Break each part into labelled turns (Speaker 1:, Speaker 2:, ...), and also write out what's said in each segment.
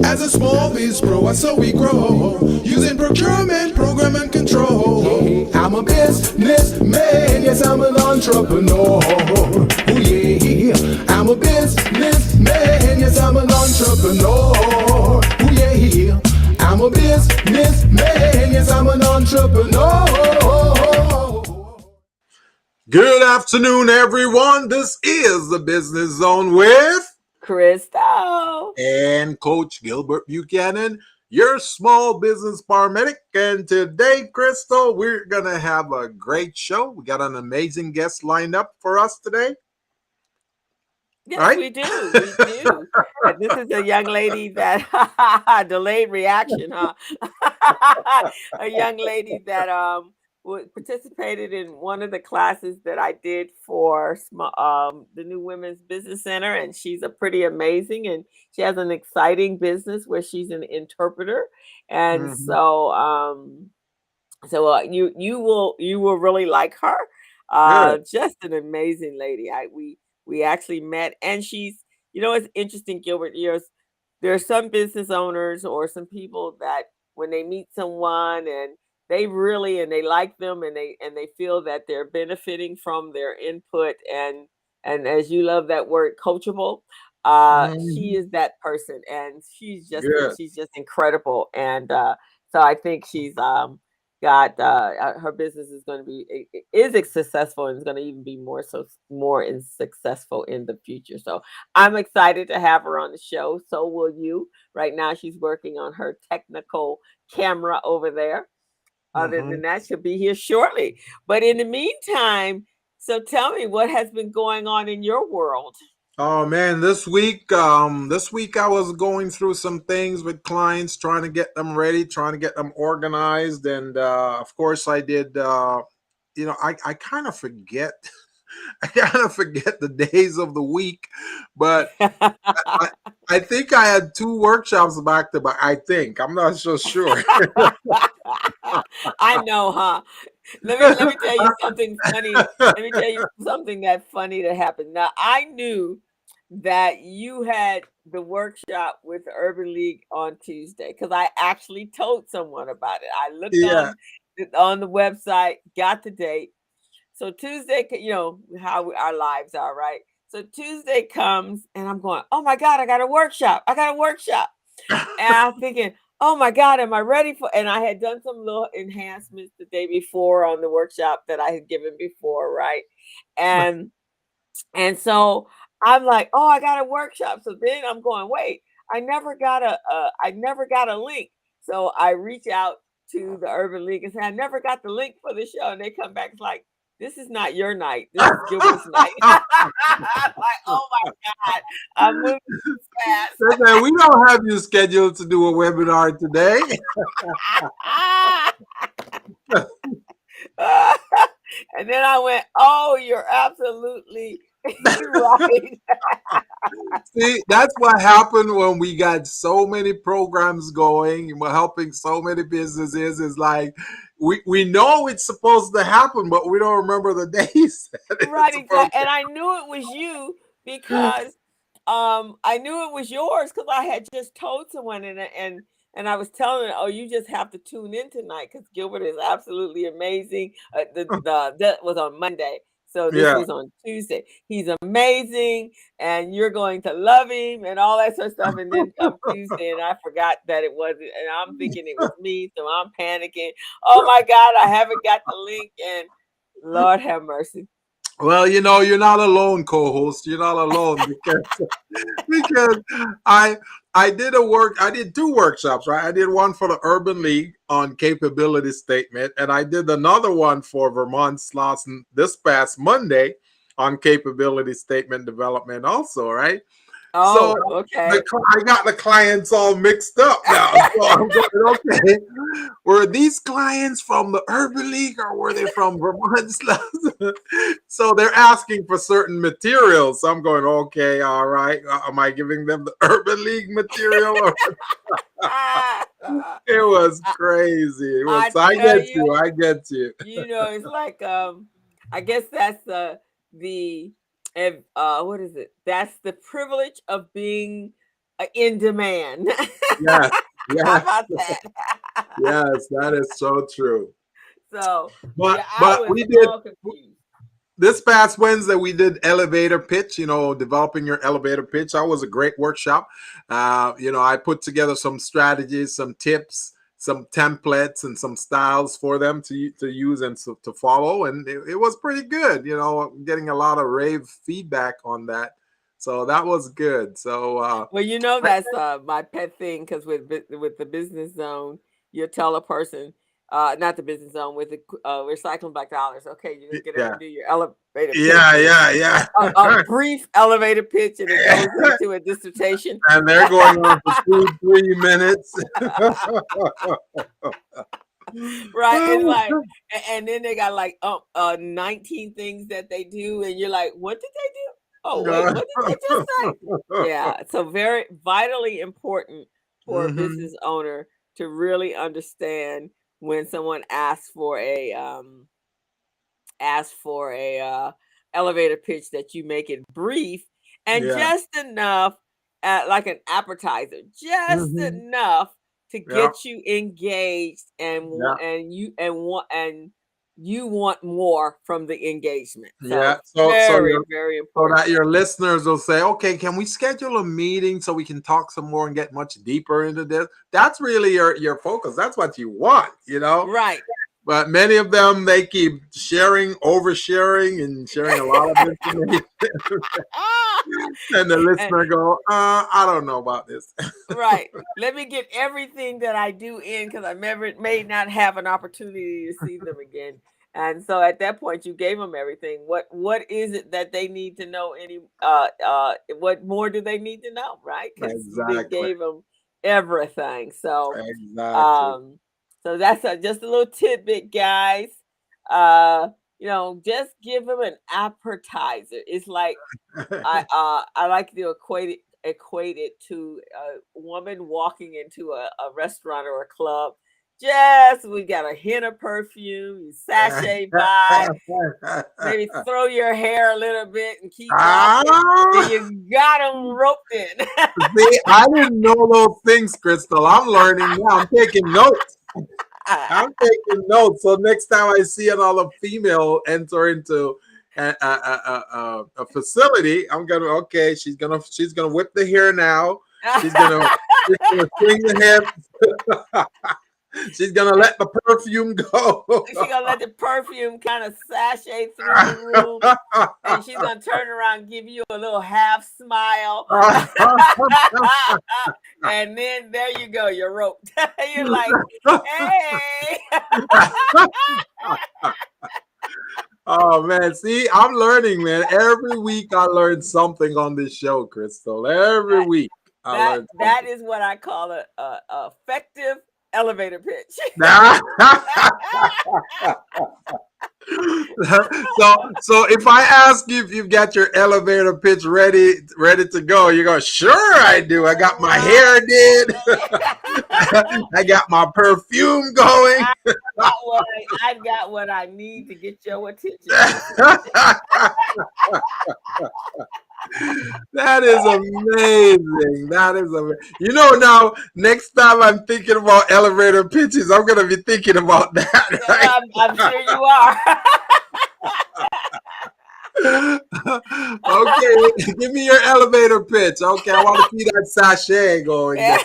Speaker 1: As a small biz pro, and so we grow, using procurement, program, and control. I'm a businessman, yes, I'm an entrepreneur. Ooh, yeah. I'm a businessman, yes, I'm an entrepreneur. Ooh, yeah. I'm a businessman, yes, I'm an entrepreneur.
Speaker 2: Good afternoon, everyone. This is the Business Zone with
Speaker 3: Crystal.
Speaker 2: and Coach Gilbert Buchanan, your small business paramedic. And today, Crystal, we're going to have a great show. We got an amazing guest lined up for us today,
Speaker 3: Yes,
Speaker 2: right?
Speaker 3: we do. We do. And this is a young lady that delayed reaction, huh? A young lady that participated in one of the classes that I did for the New Women's Business Center, and she's a pretty amazing, and she has an exciting business where she's an interpreter, and
Speaker 2: Mhm.
Speaker 3: you will really like her.
Speaker 2: Good.
Speaker 3: Just an amazing lady. We actually met, and it's interesting, Gilbert. There are some business owners or some people that when they meet someone and they like them and they feel that they're benefiting from their input and as you love that word, coachable. She
Speaker 2: Mhm.
Speaker 3: is that person, and
Speaker 2: Good.
Speaker 3: she's just incredible, and so I think she's got her business is going to be is successful and is going to even be more successful in the future. So I'm excited to have her on the show. So will you. Right now she's working on her technical camera over there. Other than
Speaker 2: Mhm.
Speaker 3: that, she'll be here shortly. But in the meantime, so tell me what has been going on in your world.
Speaker 2: Oh man, this week I was going through some things with clients, trying to get them ready, trying to get them organized, and of course I did. I kind of forget, I kind of forget the days of the week, but I, I think I had two workshops back to back. I think I'm not so sure.
Speaker 3: I know, huh? Let me tell you something funny. Let me tell you something that funny that happened. Now I knew that you had the workshop with the Urban League on Tuesday because I actually told someone about it. I looked
Speaker 2: Yeah.
Speaker 3: on the website, got the date. So Tuesday, how our lives are, right? So Tuesday comes, and I'm going, oh my God, I got a workshop. I got a workshop. And I'm thinking, oh my God, am I ready for? And I had done some little enhancements the day before on the workshop that I had given before, right? And so I'm like, oh, I got a workshop. So then I'm going, wait, I never got a link. So I reach out to the Urban League and say, I never got the link for the show. And they come back like, this is not your night. This is Gilbert's night. I'm like, oh my God, I'm moving
Speaker 2: They
Speaker 3: fast.
Speaker 2: said, we don't have you scheduled to do a webinar today.
Speaker 3: And then I went, oh, you're absolutely right.
Speaker 2: See, that's what happened when we got so many programs going and we're helping so many businesses. Is like we know it's supposed to happen, but we don't remember the days that it's
Speaker 3: Right,
Speaker 2: supposed
Speaker 3: exactly. And I knew it was you because I knew it was yours because I had just told someone and I was telling her, oh, you just have to tune in tonight because Gilbert is absolutely amazing. That was on Monday. So this
Speaker 2: Yeah.
Speaker 3: was on Tuesday. He's amazing, and you're going to love him, and all that sort of stuff. And then come Tuesday, and I forgot that it wasn't, and I'm thinking it was me, so I'm panicking. Oh my God, I haven't got the link, and Lord have mercy.
Speaker 2: Well, you're not alone, co-host. You're not alone because I I did two workshops, right? I did one for the Urban League on capability statement, and I did another one for Vermont's this past Monday on capability statement development also, right? So
Speaker 3: Oh, okay.
Speaker 2: I got the clients all mixed up now. So I'm going, okay, were these clients from the Urban League or were they from Vermont? So they're asking for certain materials. So I'm going, okay, all right. Am I giving them the Urban League material? Or
Speaker 3: Ah,
Speaker 2: it was crazy. It was.
Speaker 3: I
Speaker 2: I
Speaker 3: tell
Speaker 2: get
Speaker 3: you,
Speaker 2: you. I get you.
Speaker 3: it's like I guess that's the what is it? That's the privilege of being in demand.
Speaker 2: Yes.
Speaker 3: How
Speaker 2: Yes.
Speaker 3: about that?
Speaker 2: Yes. That is so true.
Speaker 3: So
Speaker 2: But
Speaker 3: yeah, I was
Speaker 2: we did
Speaker 3: all confused.
Speaker 2: this past Wednesday. We did elevator pitch. Developing your elevator pitch. That was a great workshop. I put together some strategies, some tips, some templates, and some styles for them to use and to follow. And it was pretty good. Getting a lot of rave feedback on that. So that was good. So
Speaker 3: Well, that's my pet thing, because with the business zone, you tell a person, not the business zone, with the recycling back dollars. Okay, you're gonna get up
Speaker 2: yeah,
Speaker 3: and do your elevator pitch,
Speaker 2: yeah.
Speaker 3: a brief elevator pitch, and it goes into a dissertation.
Speaker 2: And they're going on for 3 minutes.
Speaker 3: Right, it's like, and then they got like 19 things that they do, and you're like, what did they do? Oh wait, what did they just say? Yeah, so very vitally important for a
Speaker 2: Mhm.
Speaker 3: business owner to really understand when someone asks for a elevator pitch, that you make it brief and
Speaker 2: Yeah.
Speaker 3: just enough, like an appetizer, just
Speaker 2: Mhm.
Speaker 3: enough to
Speaker 2: Yeah.
Speaker 3: get you engaged, and
Speaker 2: Yeah.
Speaker 3: you want more from the engagement.
Speaker 2: Yeah.
Speaker 3: So
Speaker 2: So
Speaker 3: very, very important.
Speaker 2: that your listeners will say, okay, can we schedule a meeting so we can talk some more and get much deeper into this? That's really your focus. That's what you want.
Speaker 3: Right.
Speaker 2: But many of them, they keep oversharing and sharing a lot of information. And the
Speaker 3: And
Speaker 2: listener go, I don't know about this.
Speaker 3: right. Let me get everything that I do in, because I may not have an opportunity to see them again. And so at that point, you gave them everything. What is it that they need to know? What more do they need to know? Right? Because you then
Speaker 2: Exactly.
Speaker 3: gave them everything. So
Speaker 2: Exactly.
Speaker 3: um, so that's just a little tidbit, guys. Uh, just give them an appetizer. It's like, I like to equate it to a woman walking into a restaurant or a club. We got a hint of perfume, you sashay by, maybe throw your hair a little bit and keep walking, and
Speaker 2: Ah,
Speaker 3: you got them roped in.
Speaker 2: see, I didn't know those things, Crystal. I'm learning now. I'm taking notes. I'm taking notes. So next time I see another female enter into a facility, I'm gonna okay. She's gonna whip the hair now. She's gonna swing the hips. She's gonna let the perfume go.
Speaker 3: She's gonna let the perfume kind of sashay through the room, and she's gonna turn around and give you a little half smile. And then there you go, you're roped. You're like, hey.
Speaker 2: Oh man, see, I'm learning, man. Every week I learn something on this show, Crystal. Every
Speaker 3: that
Speaker 2: week I
Speaker 3: that
Speaker 2: learn
Speaker 3: that
Speaker 2: something.
Speaker 3: is what I call a effective elevator pitch.
Speaker 2: So if I ask you if you've got your elevator pitch ready to go, you go, sure I do. I got my hair did. I got my perfume going.
Speaker 3: I've got what I need to get your attention.
Speaker 2: That is amazing. That is amazing. Now, next time I'm thinking about elevator pitches, I'm going to be thinking about that, right?
Speaker 3: I'm sure you are.
Speaker 2: Okay, give me your elevator pitch. Okay, I want to see that sachet going there.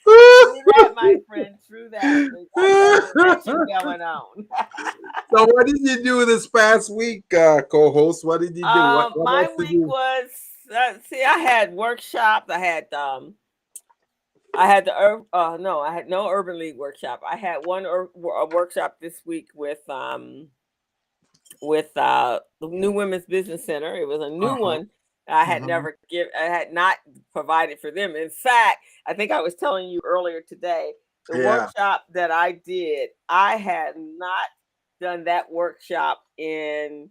Speaker 3: True that, my friend. True that. I got some action going on.
Speaker 2: So, what did you do this past week, co-host? What did you do? What
Speaker 3: My
Speaker 2: else did
Speaker 3: week
Speaker 2: you?
Speaker 3: was, I had workshops. I had no, I had no Urban League workshop. I had a workshop this week with the New Women's Business Center. It was a new
Speaker 2: Uh-huh.
Speaker 3: one. I had
Speaker 2: Mhm.
Speaker 3: I had not provided for them. In fact, I think I was telling you earlier today, the
Speaker 2: Yeah.
Speaker 3: workshop that I did, I had not done that workshop in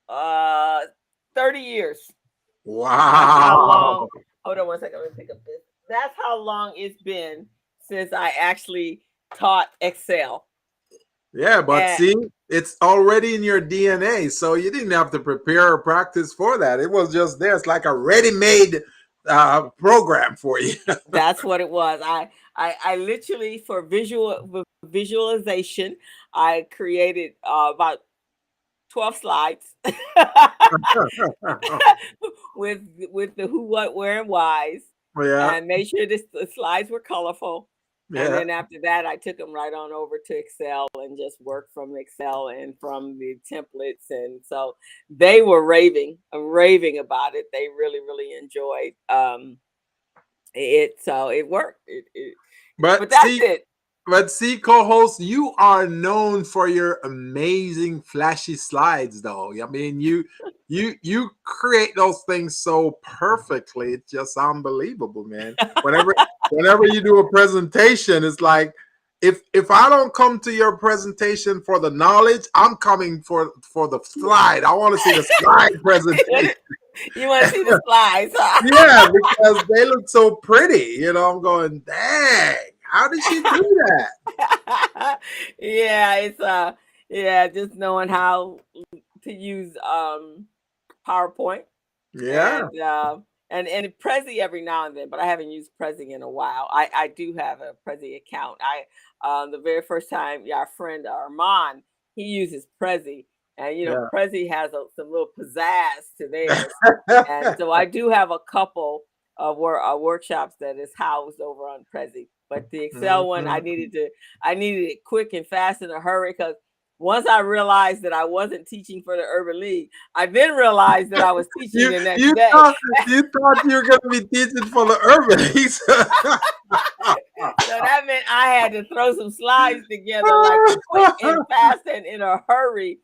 Speaker 3: uh 30 years. That's how long.
Speaker 2: Wow.
Speaker 3: Hold on one second. Let me pick up this. That's how long it's been since I actually taught Excel.
Speaker 2: Yeah, but
Speaker 3: And
Speaker 2: see, it's already in your DNA. So you didn't have to prepare or practice for that. It was just there. It's like a ready-made program for you.
Speaker 3: That's what it was. I literally, for visualization, I created about 12 slides with the who, what, where, and whys,
Speaker 2: Yeah,
Speaker 3: and made sure the slides were colorful. And
Speaker 2: yeah.
Speaker 3: then after that, I took them right on over to Excel and just worked from Excel and from the templates. And so they were raving about it. They really, really enjoyed it. So it worked. But
Speaker 2: But
Speaker 3: that's
Speaker 2: see,
Speaker 3: it.
Speaker 2: co-host, you are known for your amazing flashy slides, though. I mean, you create those things so perfectly. It's just unbelievable, man. Whenever you do a presentation, it's like if I don't come to your presentation for the knowledge, I'm coming for the slide. I want to see the slide presentation.
Speaker 3: You want to see the slides, huh?
Speaker 2: Yeah, because they look so pretty. I'm going, dang, how did she do that?
Speaker 3: Yeah, it's yeah, just knowing how to use PowerPoint
Speaker 2: Yeah,
Speaker 3: and Prezi every now and then, but I haven't used Prezi in a while. I do have a Prezi account. I the very first time, yeah, our friend Armand, he uses Prezi, and
Speaker 2: yeah.
Speaker 3: Prezi has some little pizzazz to theirs, and so I do have a couple of workshops that is housed over on Prezi. But the Excel one,
Speaker 2: Mhm.
Speaker 3: I needed it quick and fast in a hurry because once I realized that I wasn't teaching for the Urban League, I then realized that I was teaching
Speaker 2: You
Speaker 3: the next
Speaker 2: you
Speaker 3: day.
Speaker 2: thought you thought you were going to be teaching for the urbanites.
Speaker 3: So that meant I had to throw some slides together like quick and fast and in a hurry.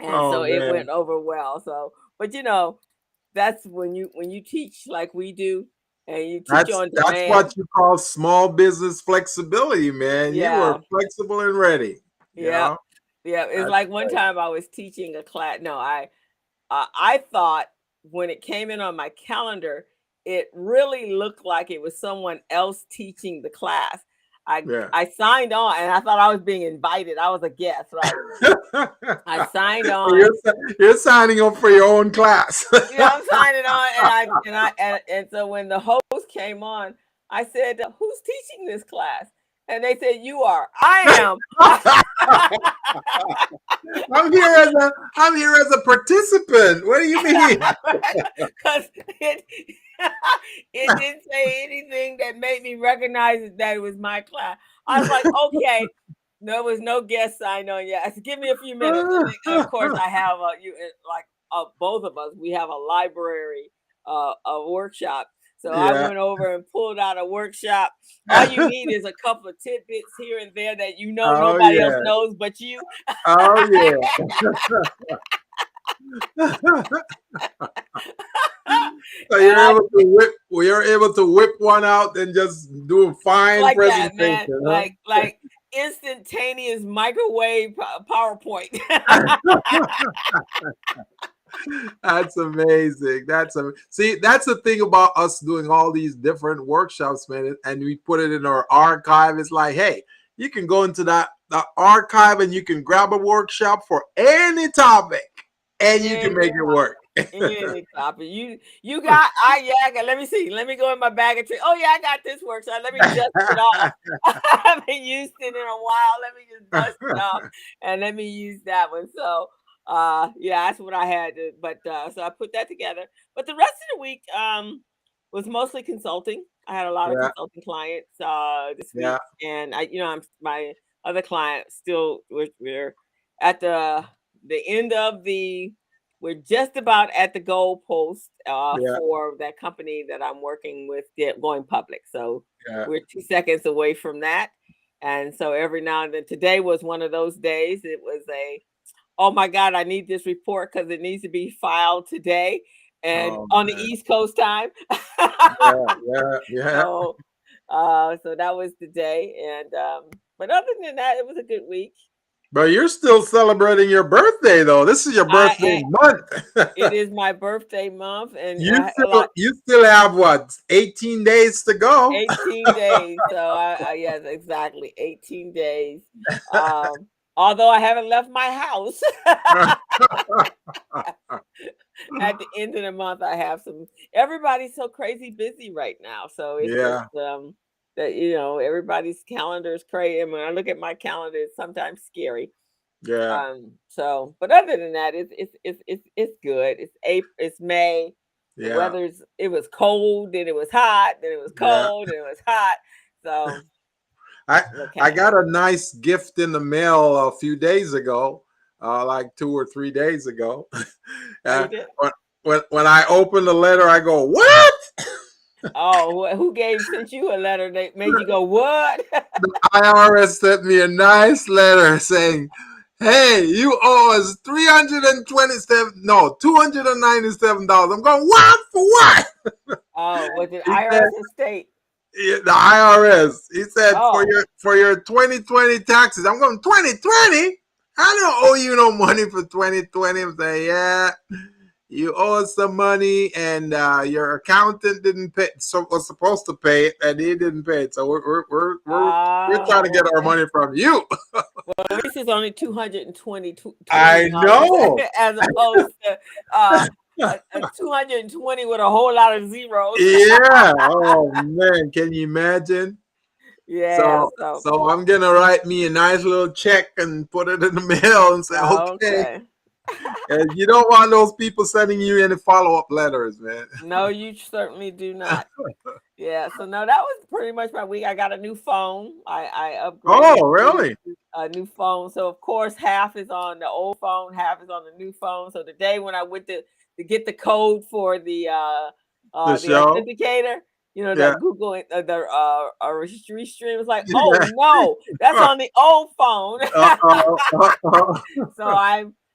Speaker 3: And
Speaker 2: Oh
Speaker 3: so it
Speaker 2: man,
Speaker 3: went over well. So, but that's when you teach like we do and you teach on
Speaker 2: that's what
Speaker 3: demand.
Speaker 2: you call small business flexibility, man. You were
Speaker 3: Yeah.
Speaker 2: flexible and ready. You
Speaker 3: Yep.
Speaker 2: know,
Speaker 3: Yeah. It's
Speaker 2: that's
Speaker 3: like one time I was teaching a class. No, I thought when it came in on my calendar, it really looked like it was someone else teaching the class. I
Speaker 2: yeah.
Speaker 3: I signed on and I thought I was being invited. I was a guest, right? I signed
Speaker 2: So
Speaker 3: on.
Speaker 2: you're signing up for your own class.
Speaker 3: Yeah, I'm signing on, and so when the host came on, I said, "Who's teaching this class?" And they said, "You are." I am.
Speaker 2: I'm here as a participant. What do you mean?
Speaker 3: Because it, it didn't say anything that made me recognize that it was my class. I was like, okay, there was no guest signed on yet. I said, give me a few minutes. And then, of course, I have both of us, we have a library, a workshop. So I
Speaker 2: Yeah.
Speaker 3: went over and pulled out a workshop. All you need is a couple of tidbits here and there that
Speaker 2: Oh
Speaker 3: nobody else
Speaker 2: yeah.
Speaker 3: knows but you.
Speaker 2: Oh yeah. So
Speaker 3: And I
Speaker 2: we are able to whip one out and just do a fine
Speaker 3: like that,
Speaker 2: presentation,
Speaker 3: man.
Speaker 2: huh?
Speaker 3: Like instantaneous microwave PowerPoint.
Speaker 2: That's amazing. See, that's the thing about us doing all these different workshops, man, and we put it in our archive. It's like, hey, you can go into the archive and you can grab a workshop for any topic and you can
Speaker 3: Any
Speaker 2: make it work.
Speaker 3: any topic. You got I got, let me see. Let me go in my bag of tricks. Oh yeah, I got this workshop. Let me dust it off. I haven't used it in a while. Let me just dust it off and let me use that one. So yeah, that's what I had to, but so I put that together. But the rest of the week was mostly consulting. I had a lot of
Speaker 2: Yeah,
Speaker 3: consulting clients this
Speaker 2: yeah,
Speaker 3: week, and I'm my other client still we're at the end of the we're just about at the goal post
Speaker 2: yeah,
Speaker 3: for that company that I'm working with going public. So
Speaker 2: yeah.
Speaker 3: we're 2 seconds away from that. And so every now and then, today was one of those days. It was oh my God, I need this report because it needs to be filed today and
Speaker 2: Oh
Speaker 3: on the
Speaker 2: man.
Speaker 3: East Coast time.
Speaker 2: Yeah, yeah, yeah.
Speaker 3: So, so that was the day. And, but other than that, it was a good week.
Speaker 2: But you're still celebrating your birthday, though. This is your birthday
Speaker 3: I
Speaker 2: month.
Speaker 3: It is my birthday month, and
Speaker 2: you
Speaker 3: I had a
Speaker 2: still
Speaker 3: lot.
Speaker 2: you still have what 18 days to go.
Speaker 3: 18 days. So yes, exactly. 18 days. Um, Although I haven't left my house. At the end of the month, I have everybody's so crazy busy right now. So it's
Speaker 2: Yeah,
Speaker 3: just that everybody's calendar is crazy. And when I look at my calendar, it's sometimes scary.
Speaker 2: yeah,
Speaker 3: So but other than that, it's good. It's April, it's May.
Speaker 2: yeah,
Speaker 3: It was cold, then it was hot, then it was
Speaker 2: yeah.
Speaker 3: cold, then it was hot. So
Speaker 2: I
Speaker 3: what
Speaker 2: I
Speaker 3: can I
Speaker 2: got
Speaker 3: say?
Speaker 2: a nice gift in the mail a few days ago, like 2 or 3 days ago.
Speaker 3: Oh,
Speaker 2: uh,
Speaker 3: you did?
Speaker 2: when I open the letter, I go, "What?"
Speaker 3: Oh, who sent you a letter that made you go, what?
Speaker 2: IRS sent me a nice letter saying, "Hey, you owe us $297. I'm going, what for what?"
Speaker 3: Oh, was it
Speaker 2: He said,
Speaker 3: IRS or state?
Speaker 2: yeah, the IRS. He said
Speaker 3: Oh,
Speaker 2: for your 2020 taxes. I'm going 2020. I don't owe you no money for 2020. I'm saying, yeah, you owe us some money, and your accountant didn't pay. So was supposed to pay it, and he didn't pay it. So we're trying to get our
Speaker 3: okay.
Speaker 2: money from you.
Speaker 3: Well, at least it's only
Speaker 2: I
Speaker 3: $220
Speaker 2: know.
Speaker 3: as opposed to a 220 with a whole lot of zeros.
Speaker 2: Yeah. Oh man, can you imagine?
Speaker 3: Yeah, so
Speaker 2: So I'm gonna write me a nice little check and put it in the mail and say, okay.
Speaker 3: okay.
Speaker 2: And you don't want those people sending you any follow-up letters, man.
Speaker 3: No, you certainly do not. Yeah, so no, that was pretty much my week. I got a new phone. I upgraded
Speaker 2: Oh, really?
Speaker 3: to a new phone. So of course, half is on the old phone, half is on the new phone. So the day when I went to get the code for
Speaker 2: The
Speaker 3: the
Speaker 2: show?
Speaker 3: authenticator,
Speaker 2: Yeah.
Speaker 3: that Google restream was like, oh no, that's on the old phone.
Speaker 2: Uh-oh. Uh-oh.
Speaker 3: So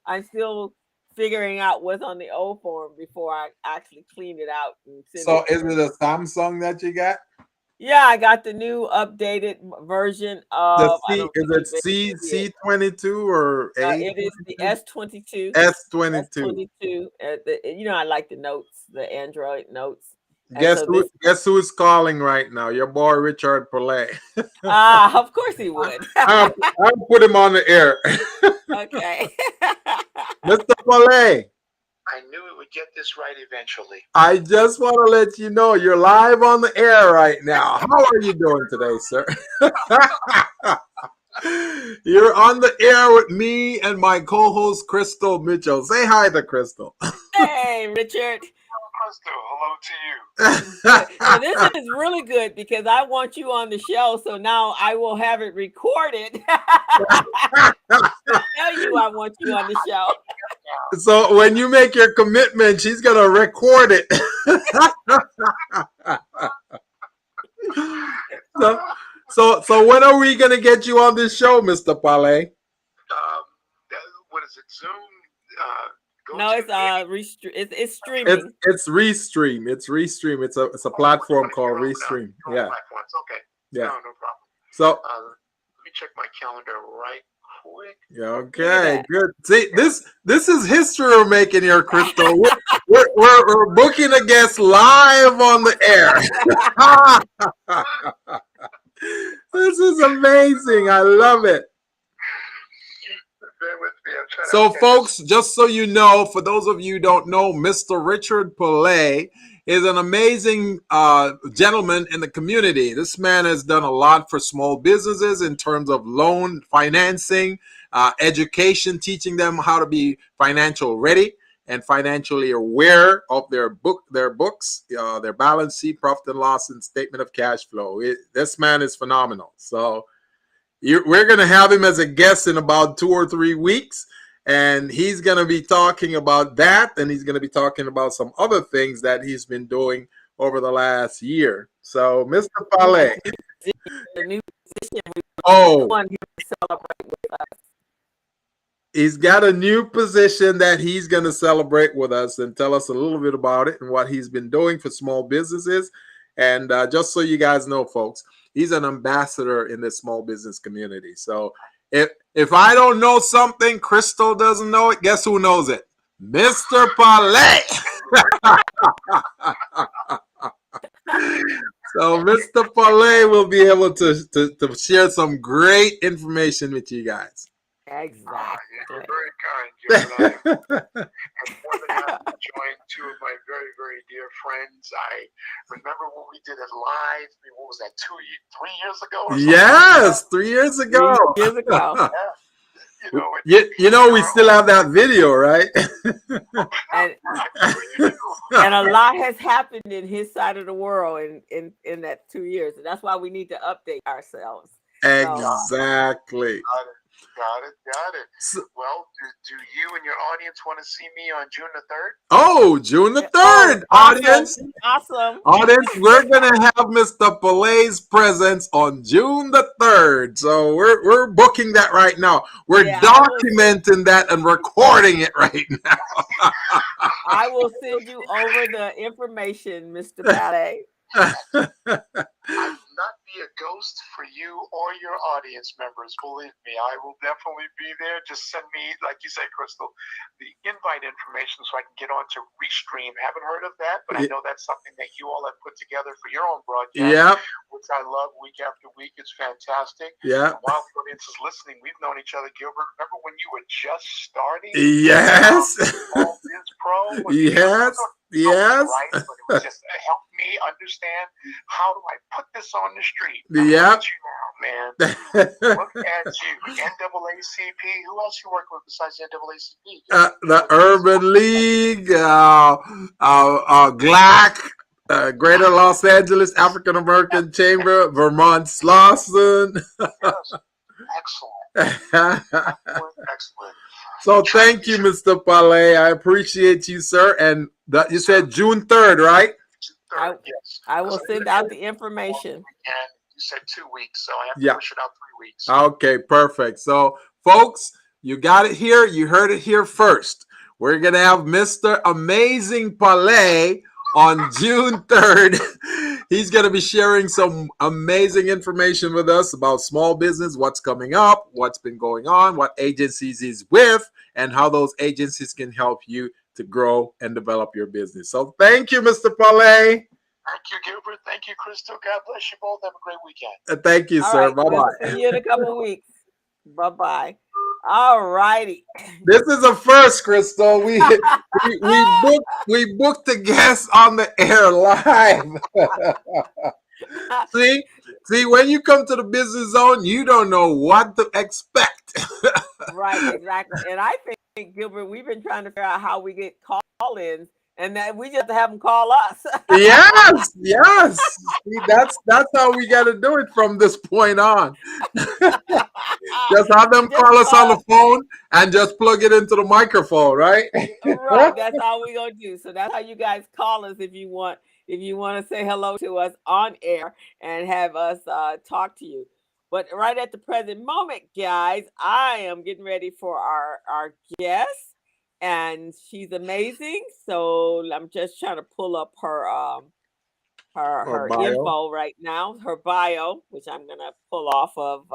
Speaker 3: I'm still figuring out what's on the old phone before I actually clean it out and send
Speaker 2: So
Speaker 3: it
Speaker 2: is
Speaker 3: to
Speaker 2: it
Speaker 3: them.
Speaker 2: a Samsung that you got?
Speaker 3: Yeah, I got the new updated version
Speaker 2: The
Speaker 3: of. I
Speaker 2: C
Speaker 3: don't
Speaker 2: is
Speaker 3: think
Speaker 2: it
Speaker 3: you've been to see it.
Speaker 2: C22 or
Speaker 3: It is the
Speaker 2: A22?
Speaker 3: S22.
Speaker 2: S22.
Speaker 3: S22. I like the notes, the Android notes, and
Speaker 2: Guess
Speaker 3: so this.
Speaker 2: who's calling right now? Your boy Richard Pillay.
Speaker 3: Of course he would.
Speaker 2: I'll put him on the air.
Speaker 3: Okay.
Speaker 2: Mr. Pillay,
Speaker 4: I knew it would get this right eventually.
Speaker 2: I just want to let you know you're live on the air right now. How are you doing today, sir? You're on the air with me and my co-host Crystal Mitchell. Say hi to Crystal.
Speaker 3: Hey, Richard.
Speaker 4: Crystal, hello to you.
Speaker 3: Good. So this is really good because I want you on the show. So now I will have it recorded. Tell you I want you on the show.
Speaker 2: So when you make your commitment, she's gonna record it. so when are we gonna get you on this show, Mr. Palais?
Speaker 4: What is it? Zoom?
Speaker 3: No, it's it's streaming.
Speaker 2: It's Restream. It's Restream. It's a platform called Restream. Yeah.
Speaker 4: Platforms. Okay.
Speaker 2: Yeah.
Speaker 4: No problem.
Speaker 2: So
Speaker 4: Let me check my calendar right quick.
Speaker 2: yeah, okay, good. See, this is history we're making here, Crystal. We're booking a guest live on the air. This is amazing. I love it.
Speaker 4: Bear with me. I'm trying
Speaker 2: So,
Speaker 4: to
Speaker 2: folks, just so you know, for those of you who don't know, Mr. Richard Pillay is an amazing gentleman in the community. This man has done a lot for small businesses in terms of loan financing, education, teaching them how to be financial ready and financially aware of their books, their balance sheet, profit and loss, and statement of cash flow. This man is phenomenal. So we're going to have him as a guest in about 2 or 3 weeks. And he's going to be talking about that. And he's going to be talking about some other things that he's been doing over the last year. So, Mr. Palais.
Speaker 3: The new position
Speaker 2: Oh,
Speaker 3: one here to celebrate with us.
Speaker 2: he's got a new position that he's going to celebrate with us and tell us a little bit about it and what he's been doing for small businesses. And just so you guys know, folks, he's an ambassador in the small business community. So if I don't know something, Crystal doesn't know it, guess who knows it? Mr. Palais. So Mr. Palais will be able to share some great information with you guys.
Speaker 3: Exactly.
Speaker 4: You're very kind, Gilbert. I'm more than happy to join two of my very, very dear friends. I remember when we did it live. What was that? 3 years ago or something?
Speaker 2: Yes, 3 years ago.
Speaker 3: 3 years ago.
Speaker 4: Yeah.
Speaker 2: We still have that video, right?
Speaker 3: And
Speaker 4: I'm sure you do.
Speaker 3: and a lot has happened in his side of the world in that 2 years, and that's why we need to update ourselves.
Speaker 2: Exactly.
Speaker 4: Got it.
Speaker 2: So-
Speaker 4: Well, do you and your audience want to see me on June the 3rd?
Speaker 2: oh, June the 3rd,
Speaker 3: Oh,
Speaker 2: audience.
Speaker 3: awesome.
Speaker 2: Audience, we're gonna have Mr. Palay's presence on June the 3rd. So we're booking that right now. We're
Speaker 3: Yeah,
Speaker 2: documenting that and recording it right now.
Speaker 3: I will send you over the information, Mr. Palais.
Speaker 4: I will not be a ghost for you or your audience members. Believe me, I will definitely be there. Just send me, like you said, Crystal, the invite information so I can get on to Restream. Haven't heard of that, but I know that's something that you all have put together for your own broadcast,
Speaker 2: Yep.
Speaker 4: which I love week after week. It's fantastic.
Speaker 2: Yeah.
Speaker 4: And while the audience is listening, we've known each other, Gilbert. Remember when you were just starting?
Speaker 2: Yes.
Speaker 4: SmallBizPro?
Speaker 2: Yes. Yes.
Speaker 4: Right? But it was just helped me understand how do I put this on the street.
Speaker 2: Yep.
Speaker 4: Look at you now, man. Look at you. NAACP. Who else you working with besides NAACP?
Speaker 2: The Urban League, GLAC, Greater Los Angeles African American Chamber, Vermont Slauson.
Speaker 4: Yes. Excellent. Excellent.
Speaker 2: So thank you, Mr. Palais. I appreciate you, sir. And you said June 3rd, right?
Speaker 4: June 3rd, yes.
Speaker 3: I will send out the information.
Speaker 4: And you said 2 weeks, so I have to push it out 3 weeks.
Speaker 2: Okay, perfect. So, folks, you got it here. You heard it here first. We're going to have Mr. Amazing Palais on June 3rd. He's going to be sharing some amazing information with us about small business, what's coming up, what's been going on, what agencies he's with, and how those agencies can help you to grow and develop your business. So thank you, Mr. Palais.
Speaker 4: Thank you, Gilbert. Thank you, Crystal. God bless you both. Have a great weekend.
Speaker 2: Thank you,
Speaker 3: All
Speaker 2: sir.
Speaker 3: right,
Speaker 2: Bye-bye.
Speaker 3: we'll see you in a couple weeks. Bye-bye. All righty.
Speaker 2: This is a first, Crystal. We booked the guest on the air live. See, when you come to the business zone, you don't know what to expect.
Speaker 3: Right, exactly. And I think, Gilbert, we've been trying to figure out how we get call-ins, and that we just have them call us.
Speaker 2: Yes. See, that's how we got to do it from this point on. Just have them call us on the phone and just plug it into the microphone, right?
Speaker 3: Right. That's all we're gonna do. So that's how you guys call us if you want to say hello to us on air and have us talk to you. But right at the present moment, guys, I am getting ready for our guest, and she's amazing. So I'm just trying to pull up her her
Speaker 2: bio.
Speaker 3: info right now, her bio, which I'm gonna pull off of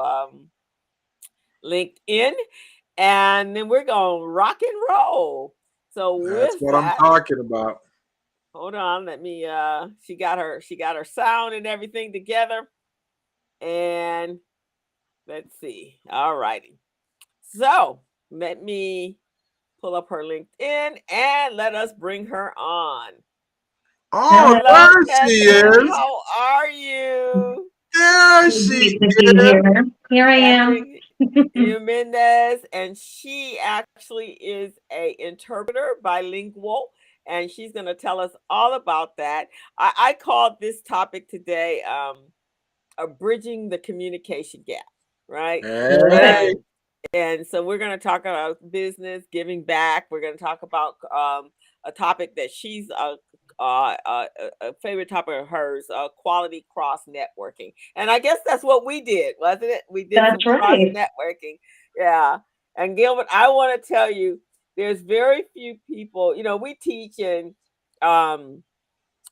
Speaker 3: LinkedIn, and then we're gonna rock and roll. So
Speaker 2: That's
Speaker 3: with
Speaker 2: what
Speaker 3: that,
Speaker 2: I'm talking about.
Speaker 3: hold on, let me she got her sound and everything together. And let's see. All righty. So let me pull up her LinkedIn and let us bring her on.
Speaker 2: Oh,
Speaker 3: Hello,
Speaker 2: there she
Speaker 3: Katherine.
Speaker 2: is.
Speaker 3: How are you?
Speaker 2: There she is.
Speaker 5: Here I am.
Speaker 3: Katherine Jimenez, and she actually is a interpreter, bilingual, and she's going to tell us all about that. I called this topic today bridging the communication gap, right?
Speaker 2: Hey.
Speaker 3: And so we're going to talk about business, giving back. We're going to talk about a topic that she's a favorite topic of hers, quality cross networking. And I guess that's what we did, wasn't it? We did
Speaker 5: That's
Speaker 3: some cross
Speaker 5: right.
Speaker 3: networking. Yeah. And Gilbert, I want to tell you, there's very few people, we teach and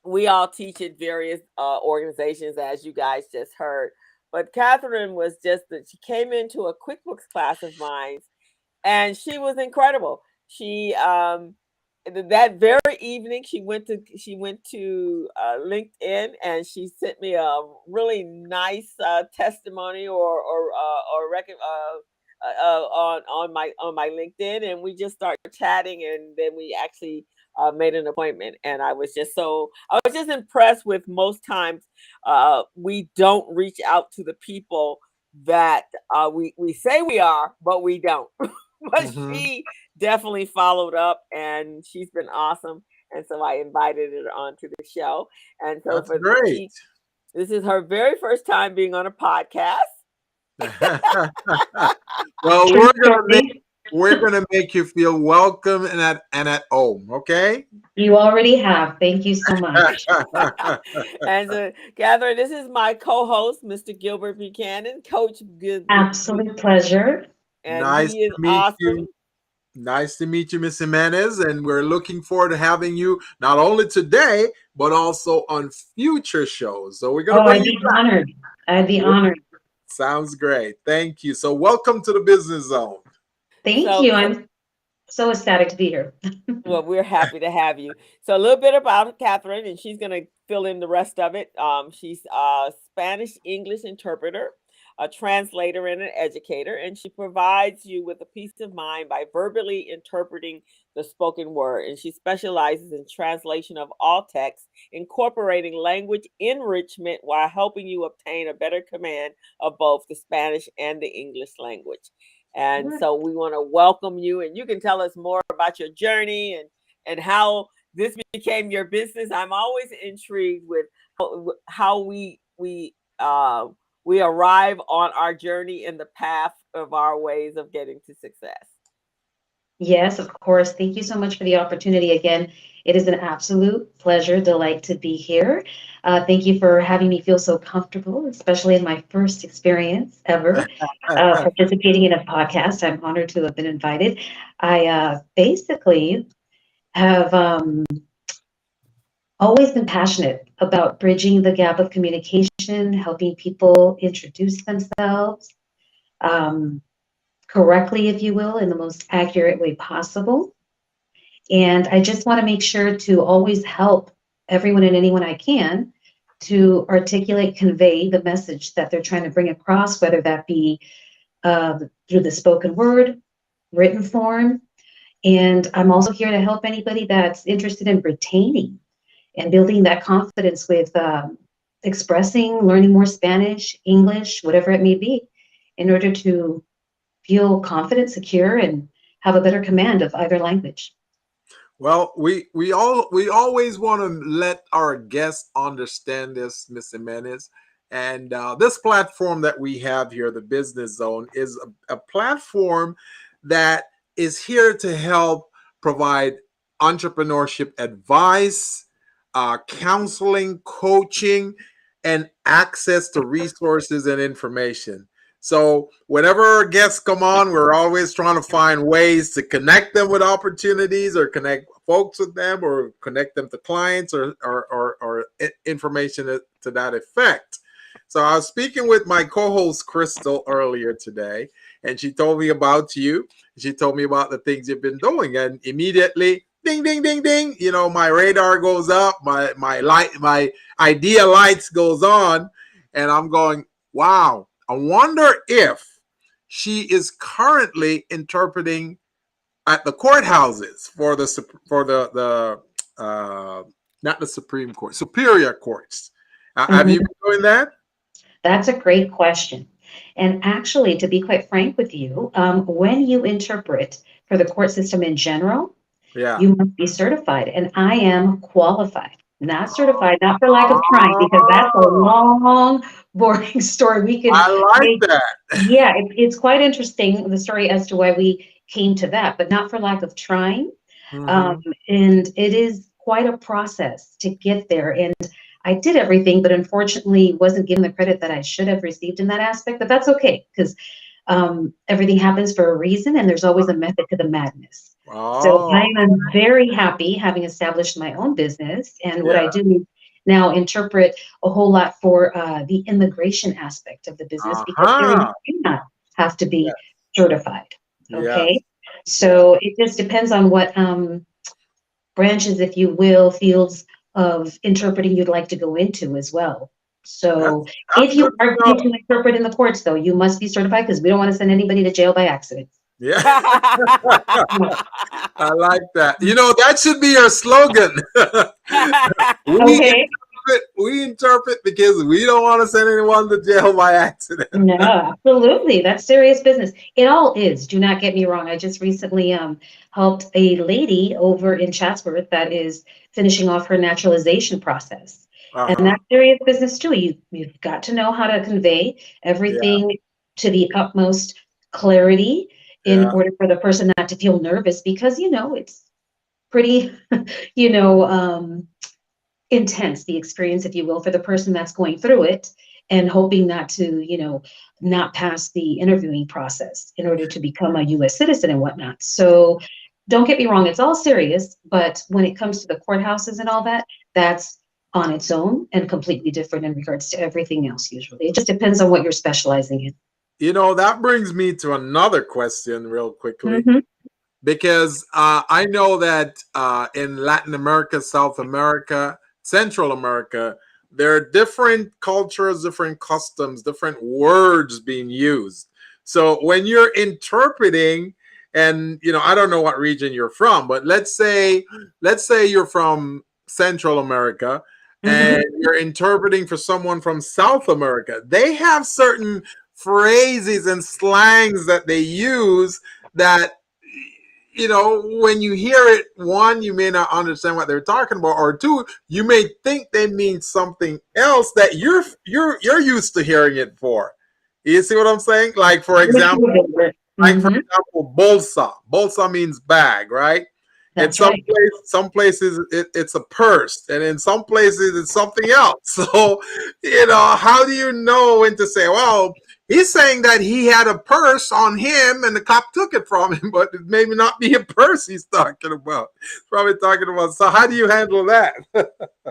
Speaker 3: we all teach at various organizations, as you guys just heard. But Katherine was she came into a QuickBooks class of mine, and she was incredible. She that very evening she went to LinkedIn, and she sent me a really nice testimony or on my LinkedIn, and we just started chatting, and then we actually made an appointment. And I was just impressed with most times we don't reach out to the people that we say we are, but we don't. But
Speaker 2: Mm-hmm.
Speaker 3: she definitely followed up, and she's been awesome. And so I invited her onto the show. And so
Speaker 2: That's great.
Speaker 3: this is her very first time being on a podcast.
Speaker 2: Well,
Speaker 5: True
Speaker 2: we're
Speaker 5: story.
Speaker 2: gonna make you feel welcome and at home, okay?
Speaker 5: You already have. Thank you so much.
Speaker 3: And so, Catherine, this is my co-host, Mr. Gilbert Buchanan, Coach Gilbert,
Speaker 5: Absolute pleasure.
Speaker 3: and
Speaker 2: Nice
Speaker 3: he is
Speaker 2: to meet
Speaker 3: awesome.
Speaker 2: you. Nice to meet you, Miss Jimenez, and we're looking forward to having you not only today but also on future shows. So we're gonna
Speaker 5: Oh,
Speaker 2: bring
Speaker 5: I'd
Speaker 2: you
Speaker 5: be honored. I'd be
Speaker 2: back.
Speaker 5: honored.
Speaker 2: Sounds great. Thank you. So welcome to the Business Zone.
Speaker 5: Thank
Speaker 3: So,
Speaker 5: you. I'm so ecstatic to be here.
Speaker 3: well, we're happy to have you. So a little bit about Catherine, and she's going to fill in the rest of it. She's a Spanish English interpreter, a translator, and an educator, and she provides you with a peace of mind by verbally interpreting the spoken word. And she specializes in translation of all texts, incorporating language enrichment while helping you obtain a better command of both the Spanish and the English language. And so we want to welcome you, and you can tell us more about your journey and how this became your business. I'm always intrigued with how we arrive on our journey in the path of our ways of getting to success.
Speaker 5: Yes, of course. Thank you so much for the opportunity again. It is an absolute pleasure, delight to be here. Thank you for having me feel so comfortable, especially in my first experience ever participating in a podcast. I'm honored to have been invited. I basically have always been passionate about bridging the gap of communication, helping people introduce themselves correctly, if you will, in the most accurate way possible. And I just want to make sure to always help everyone and anyone I can to articulate, convey the message that they're trying to bring across, whether that be through the spoken word, written form. And I'm also here to help anybody that's interested in retaining and building that confidence with expressing, learning more Spanish, English, whatever it may be, in order to feel confident, secure, and have a better command of either language.
Speaker 2: Well, we always want to let our guests understand this, Miss Jimenez. And this platform that we have here, the Business Zone, is a platform that is here to help provide entrepreneurship advice, counseling, coaching, and access to resources and information. So whenever our guests come on, we're always trying to find ways to connect them with opportunities or connect folks with them or connect them to clients or information to that effect. So I was speaking with my co-host Crystal earlier today, and she told me about you. She told me about the things you've been doing, and immediately, ding, ding, ding, ding, you know, my radar goes up, my idea lights goes on, and I'm going, wow. I wonder if she is currently interpreting at the courthouses for the not the Supreme Court, Superior Courts. Have you been doing that?
Speaker 5: That's a great question. And actually, to be quite frank with you, when you interpret for the court system in general,
Speaker 2: Yeah.
Speaker 5: you must be certified. And I am qualified, not certified, not for lack of trying, because that's a
Speaker 2: Oh,
Speaker 5: long, boring story. We could
Speaker 2: I like
Speaker 5: make,
Speaker 2: that.
Speaker 5: yeah, it's quite interesting, the story as to why we came to that, but not for lack of trying. Um,
Speaker 2: Mm-hmm.
Speaker 5: and it is quite a process to get there. And I did everything, but unfortunately wasn't given the credit that I should have received in that aspect. But that's okay, because everything happens for a reason, and there's always a method to the madness. So
Speaker 2: Oh,
Speaker 5: I am very happy having established my own business, and what
Speaker 2: yeah.
Speaker 5: I do now interpret a whole lot for the immigration aspect of the business, because here you
Speaker 2: Uh-huh.
Speaker 5: do not have to
Speaker 2: Yeah.
Speaker 5: be certified. Okay,
Speaker 2: Yes. Yeah.
Speaker 5: so it just depends on what branches, if you will, fields of interpreting you'd like to go into as well. So
Speaker 2: That's
Speaker 5: if you
Speaker 2: good
Speaker 5: are
Speaker 2: to
Speaker 5: going
Speaker 2: know.
Speaker 5: to interpret in the courts, though, you must be certified because we don't want to send anybody to jail by accident.
Speaker 2: Yeah, I like that. You know, that should be your slogan.
Speaker 5: Okay.
Speaker 2: We interpret because we don't want to send anyone to jail by accident.
Speaker 5: No, absolutely. That's serious business. It all is. Do not get me wrong. I just recently helped a lady over in Chatsworth that is finishing off her naturalization process. And
Speaker 2: Uh-huh.
Speaker 5: that's serious business too. You've got to know how to convey
Speaker 2: Yeah,
Speaker 5: everything to the utmost clarity in
Speaker 2: yeah,
Speaker 5: order for the person not to feel nervous because, it's pretty, you know, intense, the experience, if you will, for the person that's going through it and hoping not to, not pass the interviewing process in order to become a US citizen and whatnot. So don't get me wrong, it's all serious, but when it comes to the courthouses and all that, that's on its own and completely different in regards to everything else usually. It just depends on what you're specializing in.
Speaker 2: You know, that brings me to another question real quickly.
Speaker 5: Mhm.
Speaker 2: Because I know that in Latin America, South America, Central America, there are different cultures, different customs, different words being used. So when you're interpreting, and I don't know what region you're from, but let's say you're from Central America and
Speaker 5: Mhm.
Speaker 2: you're interpreting for someone from South America. They have certain phrases and slangs that they use that when you hear it, one, you may not understand what they're talking about, or two, you may think they mean something else that you're used to hearing it for. You see what I'm saying? Like for example,
Speaker 5: Mhm.
Speaker 2: bolsa. Bolsa means bag, right? In
Speaker 5: That's right.
Speaker 2: some places it's a purse, and in some places it's something else. So, how do you know when to say, well, he's saying that he had a purse on him and the cop took it from him, but it maybe not be a purse he's talking about. He's probably talking about. So how do you handle that?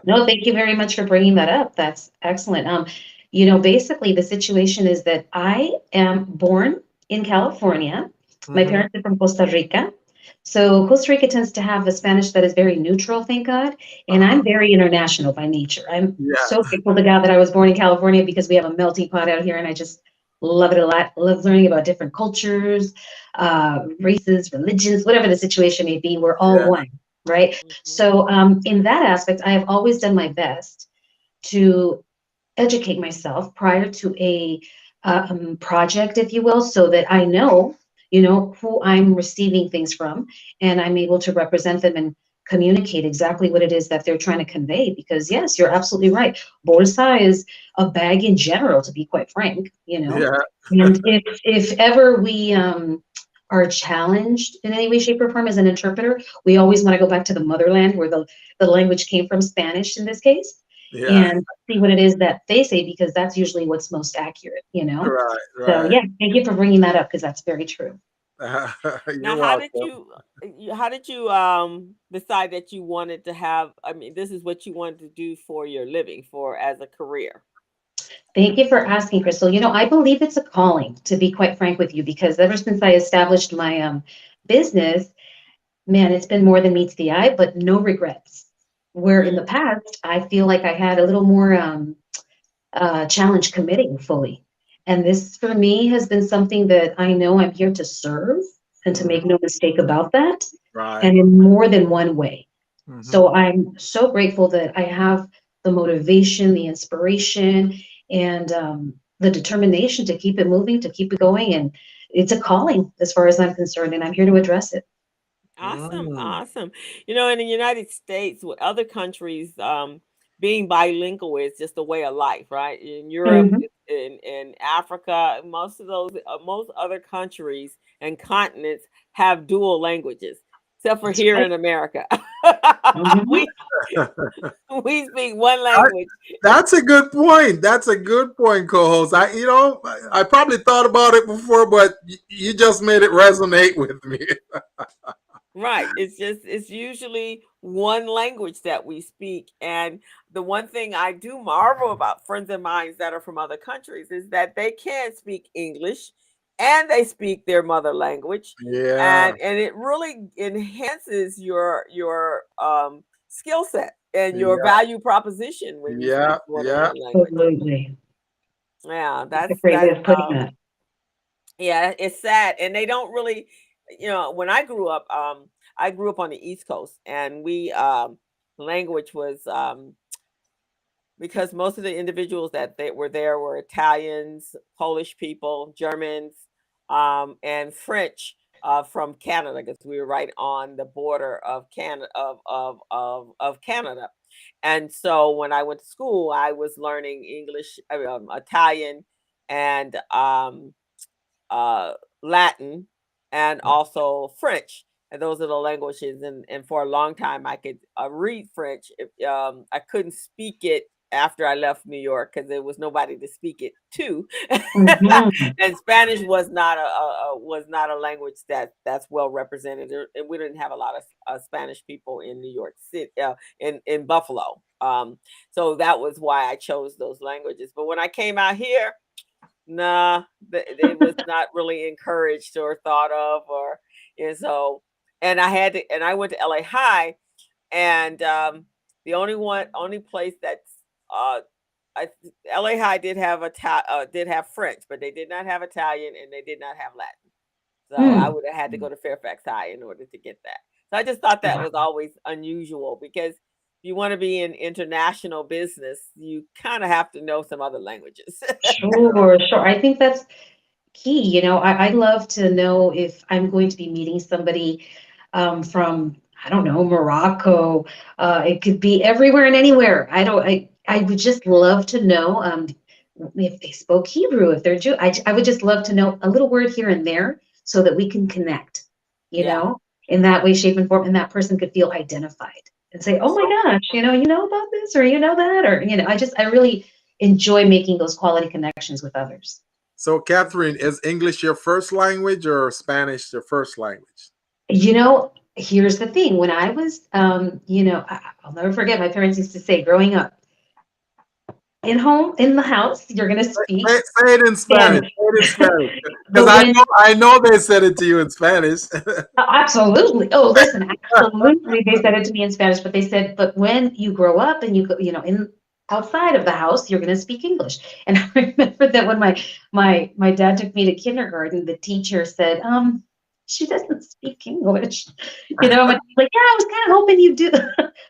Speaker 5: No, thank you very much for bringing that up. That's excellent. Basically the situation is that I am born in California. My
Speaker 2: Mm-hmm.
Speaker 5: parents are from Costa Rica. So Costa Rica tends to have a Spanish that is very neutral, thank God. And
Speaker 2: Uh-huh.
Speaker 5: I'm very international by nature. I'm
Speaker 2: Yeah.
Speaker 5: so grateful to God that I was born in California because we have a melting pot out here and I just love it a lot. Love learning about different cultures, races, religions, whatever the situation may be. We're all
Speaker 2: Yeah.
Speaker 5: one, right?
Speaker 3: Mhm.
Speaker 5: So in that aspect, I have always done my best to educate myself prior to a project, if you will, so that I know, who I'm receiving things from, and I'm able to represent them and communicate exactly what it is that they're trying to convey. Because yes, you're absolutely right. Bolsa is a bag in general, to be quite frank,
Speaker 2: Yeah.
Speaker 5: And if ever we are challenged in any way, shape, or form as an interpreter, we always want to go back to the motherland where the language came from, Spanish in this case,
Speaker 2: Yeah.
Speaker 5: and see what it is that they say because that's usually what's most accurate.
Speaker 2: Right.
Speaker 5: So
Speaker 2: Right.
Speaker 5: yeah, thank you for bringing that up because that's very true.
Speaker 2: You're
Speaker 3: Now,
Speaker 2: welcome.
Speaker 3: how did you decide that you wanted to have? I mean, this is what you wanted to do for your living, for as a career.
Speaker 5: Thank you for asking, Crystal. I believe it's a calling, to be quite frank with you, because ever since I established my business, man, it's been more than meets the eye, but no regrets. Where in the
Speaker 3: Mm.
Speaker 5: past, I feel like I had a little more challenge committing fully. And this for me has been something that I know I'm here to serve and to make
Speaker 2: Mhm.
Speaker 5: no mistake about that,
Speaker 2: Right.
Speaker 5: and in more than one way.
Speaker 2: Hmm.
Speaker 5: So I'm so grateful that I have the motivation, the inspiration, and the determination to keep it moving, to keep it going. And it's a calling as far as I'm concerned, and I'm here to address it.
Speaker 3: Awesome,
Speaker 2: Mm.
Speaker 3: awesome. In the United States, with other countries, being bilingual is just a way of life, right? In Europe,
Speaker 5: Mhm.
Speaker 3: in Africa, most other countries and continents have dual languages, except for
Speaker 5: That's
Speaker 3: here
Speaker 5: right.
Speaker 3: in America.
Speaker 5: Mhm.
Speaker 3: we we speak one language.
Speaker 2: That's a good point. That's a good point, co-host. I probably thought about it before, but you just made it resonate with me.
Speaker 3: Right. It's usually one language that we speak. And the one thing I do marvel about friends of mine that are from other countries is that they can speak English and they speak their mother language.
Speaker 2: Yeah.
Speaker 3: And it really enhances your skill set. and your value proposition when you speak more than one language.
Speaker 5: Absolutely.
Speaker 3: Yeah,
Speaker 5: That's a great way of putting that.
Speaker 3: Yeah, it's sad, and they don't really, when I grew up on the East Coast, and we language was because most of the individuals that they were there were Italians, Polish people, Germans, and French from Canada, because we were right on the border of Canada of Canada. And so when I went to school, I was learning English, Italian, and Latin, and also French. And those are the languages. And for a long time, I could read French. I couldn't speak it after I left New York because there was nobody to speak it to. And Spanish was not a language that's well represented, and we didn't have a lot of Spanish people in New York City, in Buffalo. So that was why I chose those languages. But when I came out here, nah, it was not really encouraged or thought of, and I went to LA High, and the only place that's LA High did have French, but they did not have Italian, and they did not have Latin. So I would have had to go to Fairfax High in order to get that. So I just thought that was always unusual, because if you want to be in international business, you kind of have to know some other languages.
Speaker 5: Sure. I think that's key. I'd love to know if I'm going to be meeting somebody from, I don't know, Morocco. It could be everywhere and anywhere. I would just love to know if they spoke Hebrew, if they're Jew. I would just love to know a little word here and there so that we can connect, in that way, shape, and form, and that person could feel identified and say, oh my gosh, you know about this, or you know that, or, I really enjoy making those quality connections with others.
Speaker 2: So, Katherine, is English your first language or Spanish your first language?
Speaker 5: Here's the thing. When I was, I'll never forget, my parents used to say growing up, in the house, you're going to speak.
Speaker 2: Say it in Spanish. Say it in Spanish. Because I know they said it to you in Spanish.
Speaker 5: Absolutely. Oh, listen, absolutely. They said it to me in Spanish, but they said, but when you grow up and you go, outside of the house, you're going to speak English. And I remember that when my dad took me to kindergarten, the teacher said, she doesn't speak English. I'm like, yeah, I was kind of hoping you do.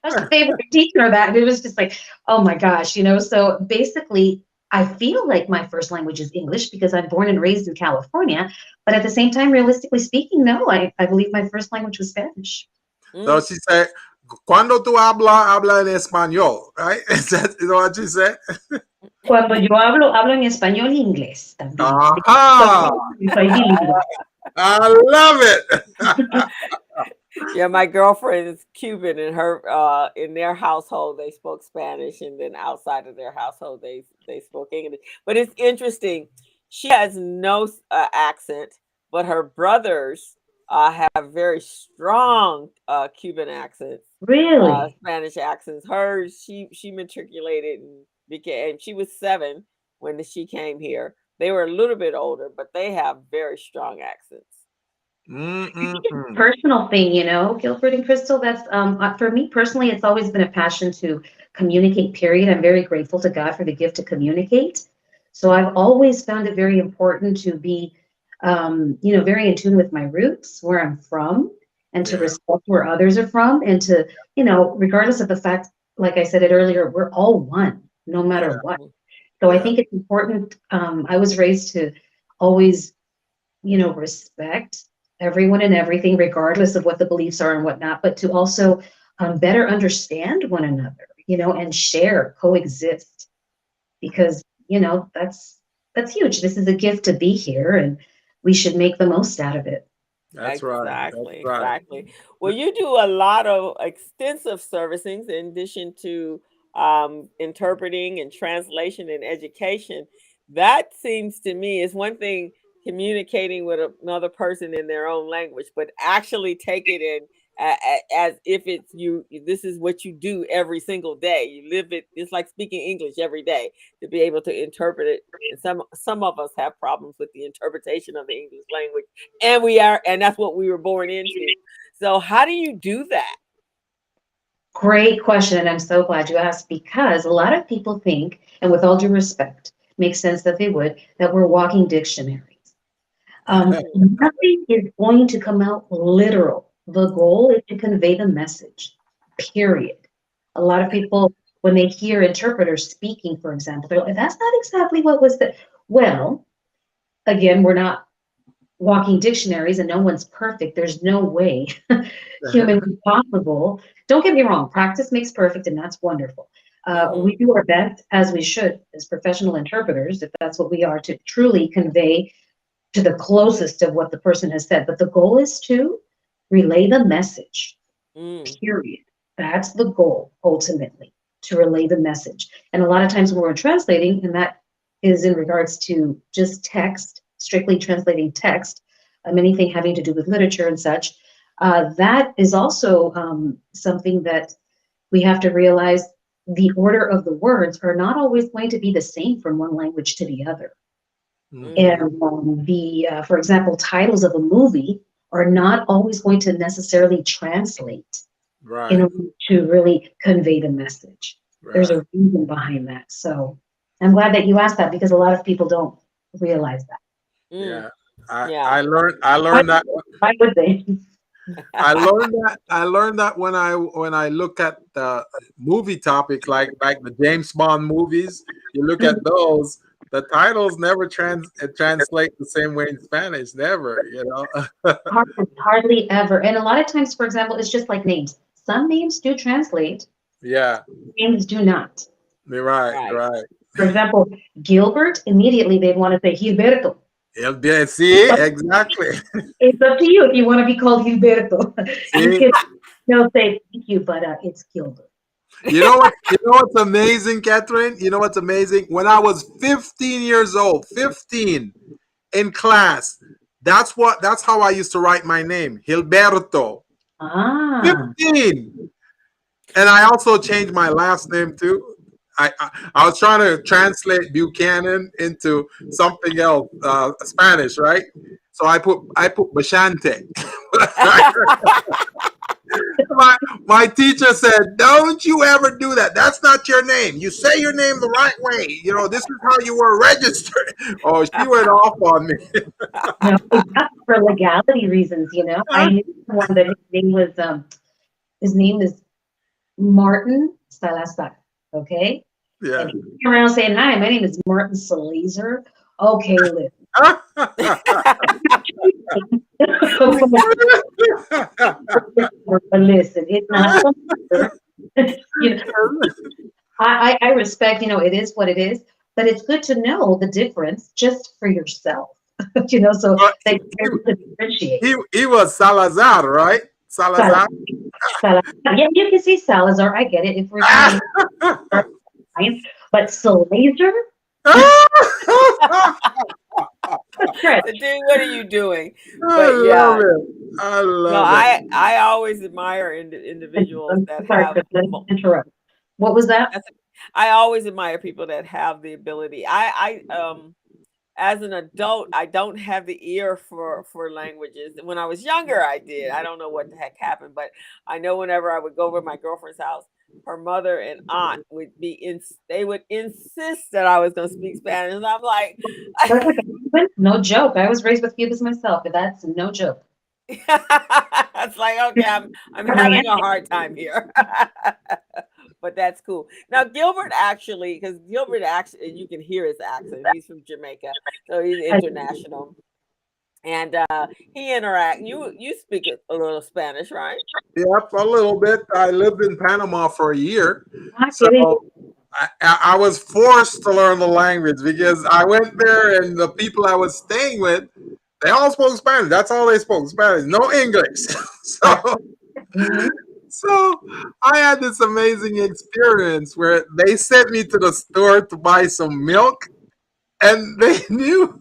Speaker 5: I was a favorite teacher of that. And it was just like, oh my gosh, so basically I feel like my first language is English because I'm born and raised in California. But at the same time, realistically speaking, no, I believe my first language was Spanish.
Speaker 2: So she said, cuando tú habla en español, right? Is that what she said?
Speaker 5: Cuando yo hablo en español y inglés también. Soy bilingüe.
Speaker 2: I love it.
Speaker 3: Yeah, my girlfriend is Cuban, and her in their household they spoke Spanish, and then outside of their household they spoke English. But it's interesting. She has no accent, but her brothers have very strong Cuban accents.
Speaker 5: Really?
Speaker 3: Spanish accents. Hers, she matriculated and she was 7 when she came here. They were a little bit older, but they have very strong accents.
Speaker 5: Personal thing, Gilbert and Crystal, that's for me personally, it's always been a passion to communicate, period. I'm very grateful to God for the gift to communicate. So I've always found it very important to be, very in tune with my roots, where I'm from, and to respect where others are from, and to, regardless of the fact, like I said it earlier, we're all one, no matter what. So I think it's important. I was raised to always, respect everyone and everything, regardless of what the beliefs are and whatnot, but to also better understand one another, and share, coexist, because, that's huge. This is a gift to be here, and we should make the most out of it.
Speaker 2: That's right.
Speaker 3: Exactly. Well, you do a lot of extensive servicing in addition to interpreting and translation and education. That seems to me is one thing, communicating with another person in their own language, but actually take it in as if it's you. This is what you do every single day. You live it. It's like speaking English every day, to be able to interpret it. And some of us have problems with the interpretation of the English language, and that's what we were born into. So how do you do that?
Speaker 5: Great question, and I'm so glad you asked because a lot of people think, and with all due respect, makes sense that they would, that we're walking dictionaries. Nothing is going to come out literal. The goal is to convey the message, period. A lot of people, when they hear interpreters speaking, for example, they're like, that's not exactly what was the. Well, again, we're not walking dictionaries and no one's perfect. There's no way humanly possible. Don't get me wrong, practice makes perfect, and that's wonderful. We do our best, as we should, as professional interpreters, if that's what we are, to truly convey to the closest of what the person has said. But the goal is to relay the message, period. That's the goal, ultimately, to relay the message. And a lot of times when we're translating, and that is in regards to just text, strictly translating text, anything having to do with literature and such, that is also something that we have to realize the order of the words are not always going to be the same from one language to the other. And for example, titles of a movie are not always going to necessarily translate in order to really convey the message. There's a reason behind that. So I'm glad that you asked that because a lot of people don't realize that.
Speaker 2: Yeah. I learned that.
Speaker 5: Why would they?
Speaker 2: I learned that when I look at the movie topics like the James Bond movies, you look at those, the titles never translate the same way in Spanish, never, you know.
Speaker 5: Hardly ever. And a lot of times, for example, it's just like names. Some names do translate.
Speaker 2: Yeah.
Speaker 5: Names do not.
Speaker 2: Right.
Speaker 5: For example, Gilbert, immediately they'd want to say Gilberto.
Speaker 2: See, exactly.
Speaker 5: It's up to you if you want to be called Gilberto. They'll say thank you, but it's Gilbert.
Speaker 2: You know what's amazing, Katherine? You know what's amazing? When I was 15 years old, 15 in class, that's how I used to write my name, Gilberto. 15. And I also changed my last name too. I was trying to translate Buchanan into something else, Spanish, right? So I put Bashante. My teacher said, "Don't you ever do that. That's not your name. You say your name the right way. You know, this is how you were registered." Oh, she went off on me.
Speaker 5: No, that's for legality reasons, you know. I knew one that his name is Martin Salazar. Okay.
Speaker 2: Yeah.
Speaker 5: And he came around saying, "Hi, my name is Martin Salazar." Okay, listen. Listen, it's not. You know, I respect. You know, it is what it is, but it's good to know the difference just for yourself. You know, so they can differentiate.
Speaker 2: He was Salazar, right? Salazar.
Speaker 5: Yeah, you can see Salazar. I get it. If we're saying, but Salazar.
Speaker 3: Dude, what are you doing? But yeah,
Speaker 2: I love it.
Speaker 3: I always admire individuals that have.
Speaker 5: Interrupt. What was that?
Speaker 3: I always admire people that have the ability. I as an adult, I don't have the ear for languages. When I was younger, I did. I don't know what the heck happened, but I know whenever I would go over to my girlfriend's house, her mother and aunt would they would insist that I was going to speak Spanish. And I'm like,
Speaker 5: no joke. I was raised with Cubans myself, but that's no joke.
Speaker 3: It's like, okay, I'm having a hard time here. But that's cool. Now, Gilbert because Gilbert actually, you can hear his accent. He's from Jamaica, so he's international. And he interact. You speak a little Spanish, right?
Speaker 2: Yep, a little bit. I lived in Panama for a year, so I was forced to learn the language because I went there and the people I was staying with, they all spoke Spanish. That's all they spoke, Spanish, no English. So I had this amazing experience where they sent me to the store to buy some milk, and they knew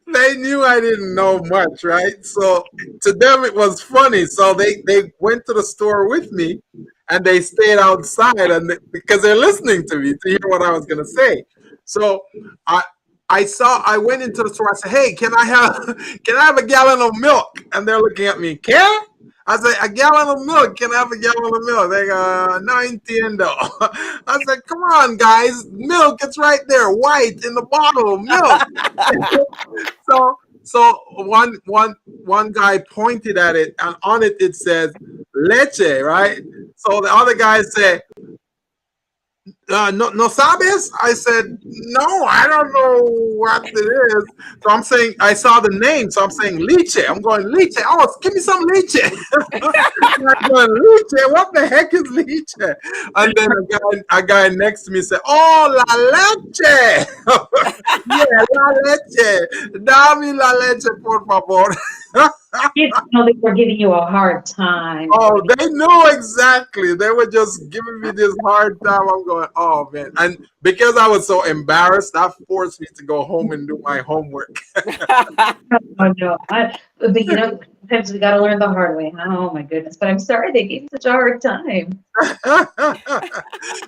Speaker 2: I didn't know much, right? So to them it was funny. So they went to the store with me, and they stayed outside, and because they're listening to me to hear what I was gonna say. So I went into the store. I said, "Hey, can I have a gallon of milk?" And they're looking at me, "Can?" I said, a gallon of milk. Can I have a gallon of milk? They go, no entiendo. I said, come on, guys. Milk, it's right there, white in the bottle. Milk. So one guy pointed at it, and on it it says leche, right? So the other guy said, no sabes? I said, no, I don't know what it is. So I'm saying, I saw the name, so I'm saying leche. I'm going leche. Oh, give me some leche. I'm going leche. What the heck is leche? And then a guy next to me said, oh, la leche. Yeah, la leche. Dame la leche, por favor.
Speaker 5: You know, they were giving you a hard time.
Speaker 2: Oh, they knew exactly. They were just giving me this hard time. I'm going, oh man. And because I was so embarrassed, that forced me to go home and do my homework.
Speaker 5: Oh, no. But you know, sometimes we got to learn the hard way. Oh my goodness. But I'm sorry they gave you such a hard time.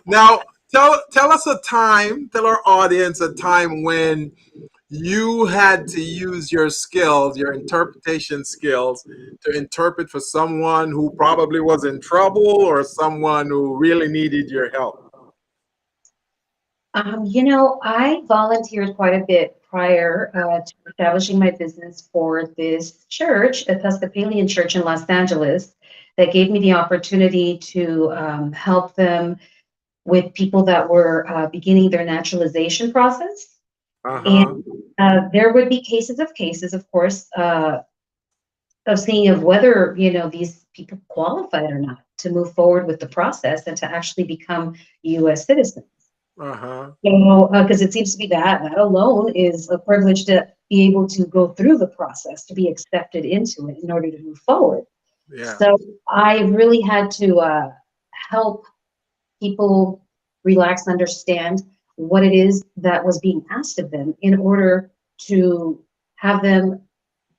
Speaker 2: Now, tell us a time, tell our audience a time when you had to use your skills, your interpretation skills, to interpret for someone who probably was in trouble or someone who really needed your help.
Speaker 5: You know, I volunteered quite a bit prior to establishing my business for this church, Episcopalian church in Los Angeles, that gave me the opportunity to help them with people that were beginning their naturalization process. And there would be cases, of course, of seeing of whether, you know, these people qualified or not to move forward with the process and to actually become U.S. citizens. So, because it seems to be that alone is a privilege to be able to go through the process, to be accepted into it in order to move forward.
Speaker 2: Yeah.
Speaker 5: So I really had to help people relax, understand what it is that was being asked of them in order to have them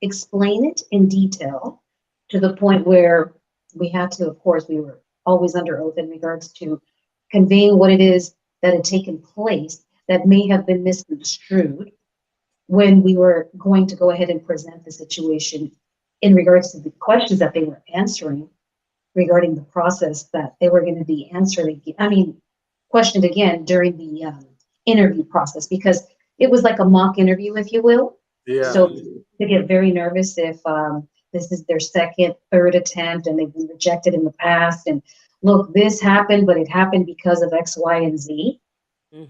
Speaker 5: explain it in detail to the point where we had to, of course, we were always under oath in regards to conveying what it is that had taken place that may have been misconstrued when we were going to go ahead and present the situation in regards to the questions that they were answering regarding the process that they were going to be answering. I mean, questioned again during the interview process, because it was like a mock interview, if you will.
Speaker 2: Yeah.
Speaker 5: So they get very nervous if this is their second, third attempt and they've been rejected in the past. And look, this happened, but it happened because of X, Y, and Z.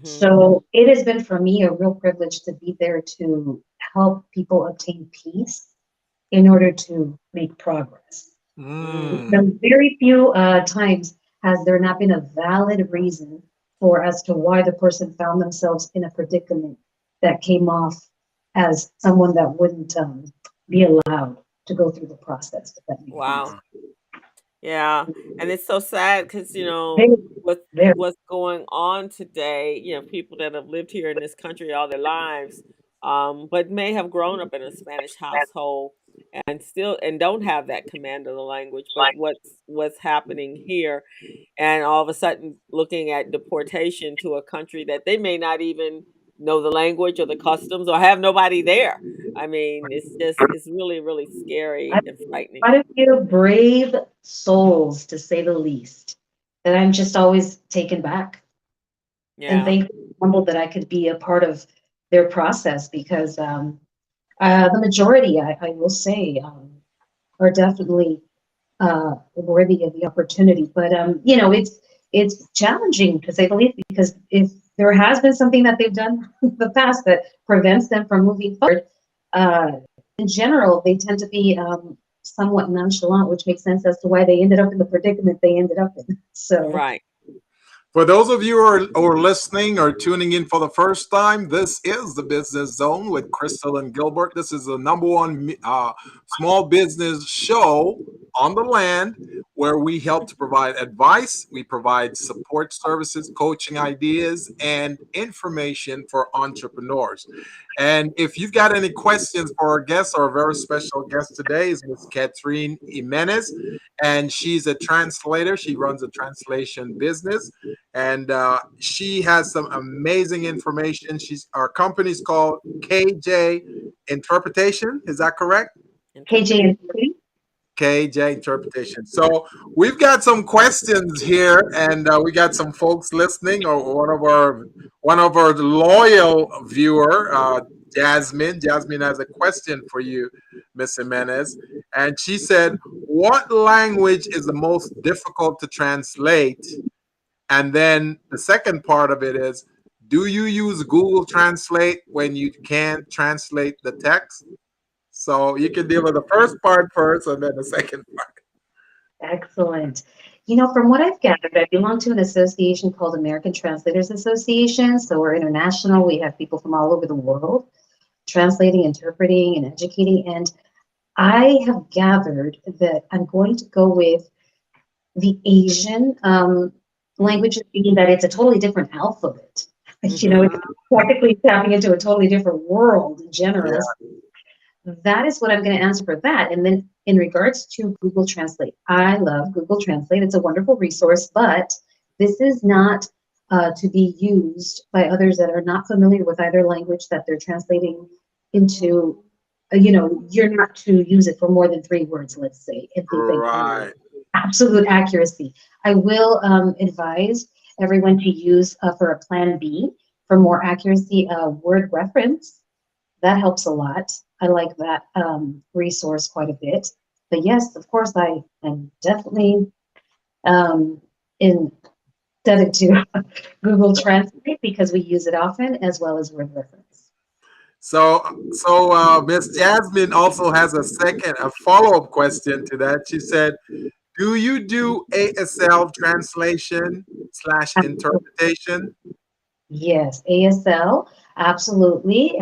Speaker 5: So it has been for me a real privilege to be there to help people obtain peace in order to make progress. Very few times has there not been a valid reason for as to why the person found themselves in a predicament that came off as someone that wouldn't be allowed to go through the process. If that makes sense.
Speaker 3: Yeah, and it's so sad because, you know, what's going on today, you know, people that have lived here in this country all their lives, but may have grown up in a Spanish household and don't have that command of the language. But what's happening here, and all of a sudden looking at deportation to a country that they may not even know the language or the customs or have nobody there. I mean, it's really, really scary and frightening.
Speaker 5: Quite a few brave souls, to say the least, that I'm just always taken back and thankful, humbled that I could be a part of their process, because the majority, I will say, are definitely worthy of the opportunity. But you know, it's challenging, to say the least, because if there has been something that they've done in the past that prevents them from moving forward, in general, they tend to be somewhat nonchalant, which makes sense as to why they ended up in the predicament they ended up in. So,
Speaker 3: right.
Speaker 2: For those of you who are listening or tuning in for the first time, this is the Business Zone with Crystal and Gilbert. This is the #1 small business show on the land, where we help to provide advice. We provide support services, coaching ideas, and information for entrepreneurs. And if you've got any questions for our guest, our very special guest today is Miss Katherine Jimenez, and she's a translator. She runs a translation business, and she has some amazing information. Our company's called KJ Interpretation. Is that correct?
Speaker 5: KJ
Speaker 2: KJ interpretation. So we've got some questions here, and we got some folks listening. Or one of our loyal viewer, Jasmine. Jasmine has a question for you, Miss Jimenez, and she said, "What language is the most difficult to translate?" And then the second part of it is, "Do you use Google Translate when you can't translate the text?" So you can deal with the first part first and then the second part.
Speaker 5: Excellent. You know, from what I've gathered, I belong to an association called American Translators Association. So we're international. We have people from all over the world translating, interpreting, and educating. And I have gathered that I'm going to go with the Asian languages, meaning that it's a totally different alphabet. You know, it's practically tapping into a totally different world, generous. That is what I'm going to answer for that. And then in regards to Google Translate, I love Google Translate. It's a wonderful resource, but this is not to be used by others that are not familiar with either language that they're translating into. You know, you're not to use it for more than 3 words, let's say, if they think
Speaker 2: Right.
Speaker 5: absolute accuracy. I will advise everyone to use for a plan B for more accuracy, word reference. That helps a lot. I like that resource quite a bit. But yes, of course, I am definitely indebted to Google Translate because we use it often, as well as word reference.
Speaker 2: So Miss Jasmine also has a follow-up question to that. She said, "Do you do ASL translation slash interpretation?"
Speaker 5: Yes, ASL, absolutely.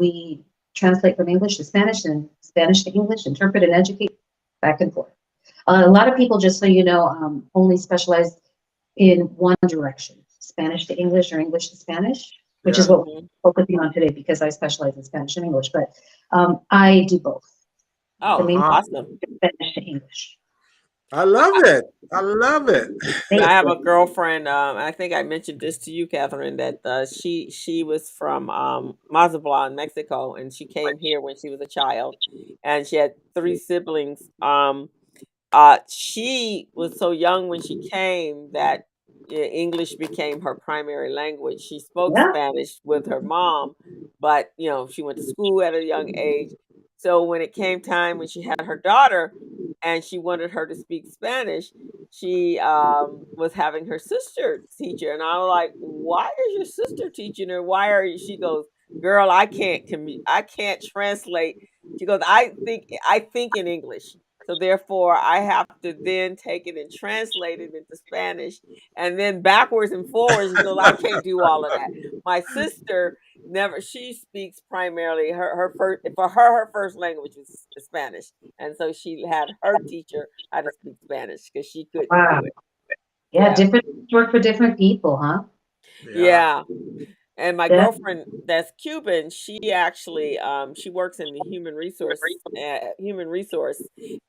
Speaker 5: We translate from English to Spanish and Spanish to English, interpret and educate back and forth. A lot of people, just so you know, only specialize in one direction, Spanish to English or English to Spanish, which is
Speaker 2: Yeah.
Speaker 5: what we're focusing on today because I specialize in Spanish and English, but I do both,
Speaker 3: Oh,
Speaker 5: from English
Speaker 3: awesome.
Speaker 5: to Spanish to English.
Speaker 2: I love it. I love it.
Speaker 3: Yeah, I
Speaker 5: Thank
Speaker 3: have
Speaker 5: you.
Speaker 3: a girlfriend. I think I mentioned this to you, Catherine, that she was from Mazatlan, Mexico, and she came here when she was a child, and she had 3 siblings. She was so young when she came that English became her primary language. She spoke
Speaker 5: Yeah,
Speaker 3: Spanish with her mom, but she went to school at a young age. So when it came time when she had her daughter, and she wanted her to speak Spanish, she was having her sister teach her, and I was like, "Why is your sister teaching her? Why are you?" She goes, "Girl, I can't translate." She goes, "I think in English." So therefore, I have to then take it and translate it into Spanish, and then backwards and forwards. She goes, "I can't do all of that." My sister never. She speaks primarily her first for her first language is Spanish, and so she had her teacher how to speak Spanish because she couldn't
Speaker 5: wow.
Speaker 3: do it.
Speaker 5: Yeah,
Speaker 3: Yeah,
Speaker 5: different work for different people, huh?
Speaker 2: Yeah.
Speaker 3: yeah. And my
Speaker 5: Yeah.
Speaker 3: girlfriend that's Cuban, she actually she works in the human resource,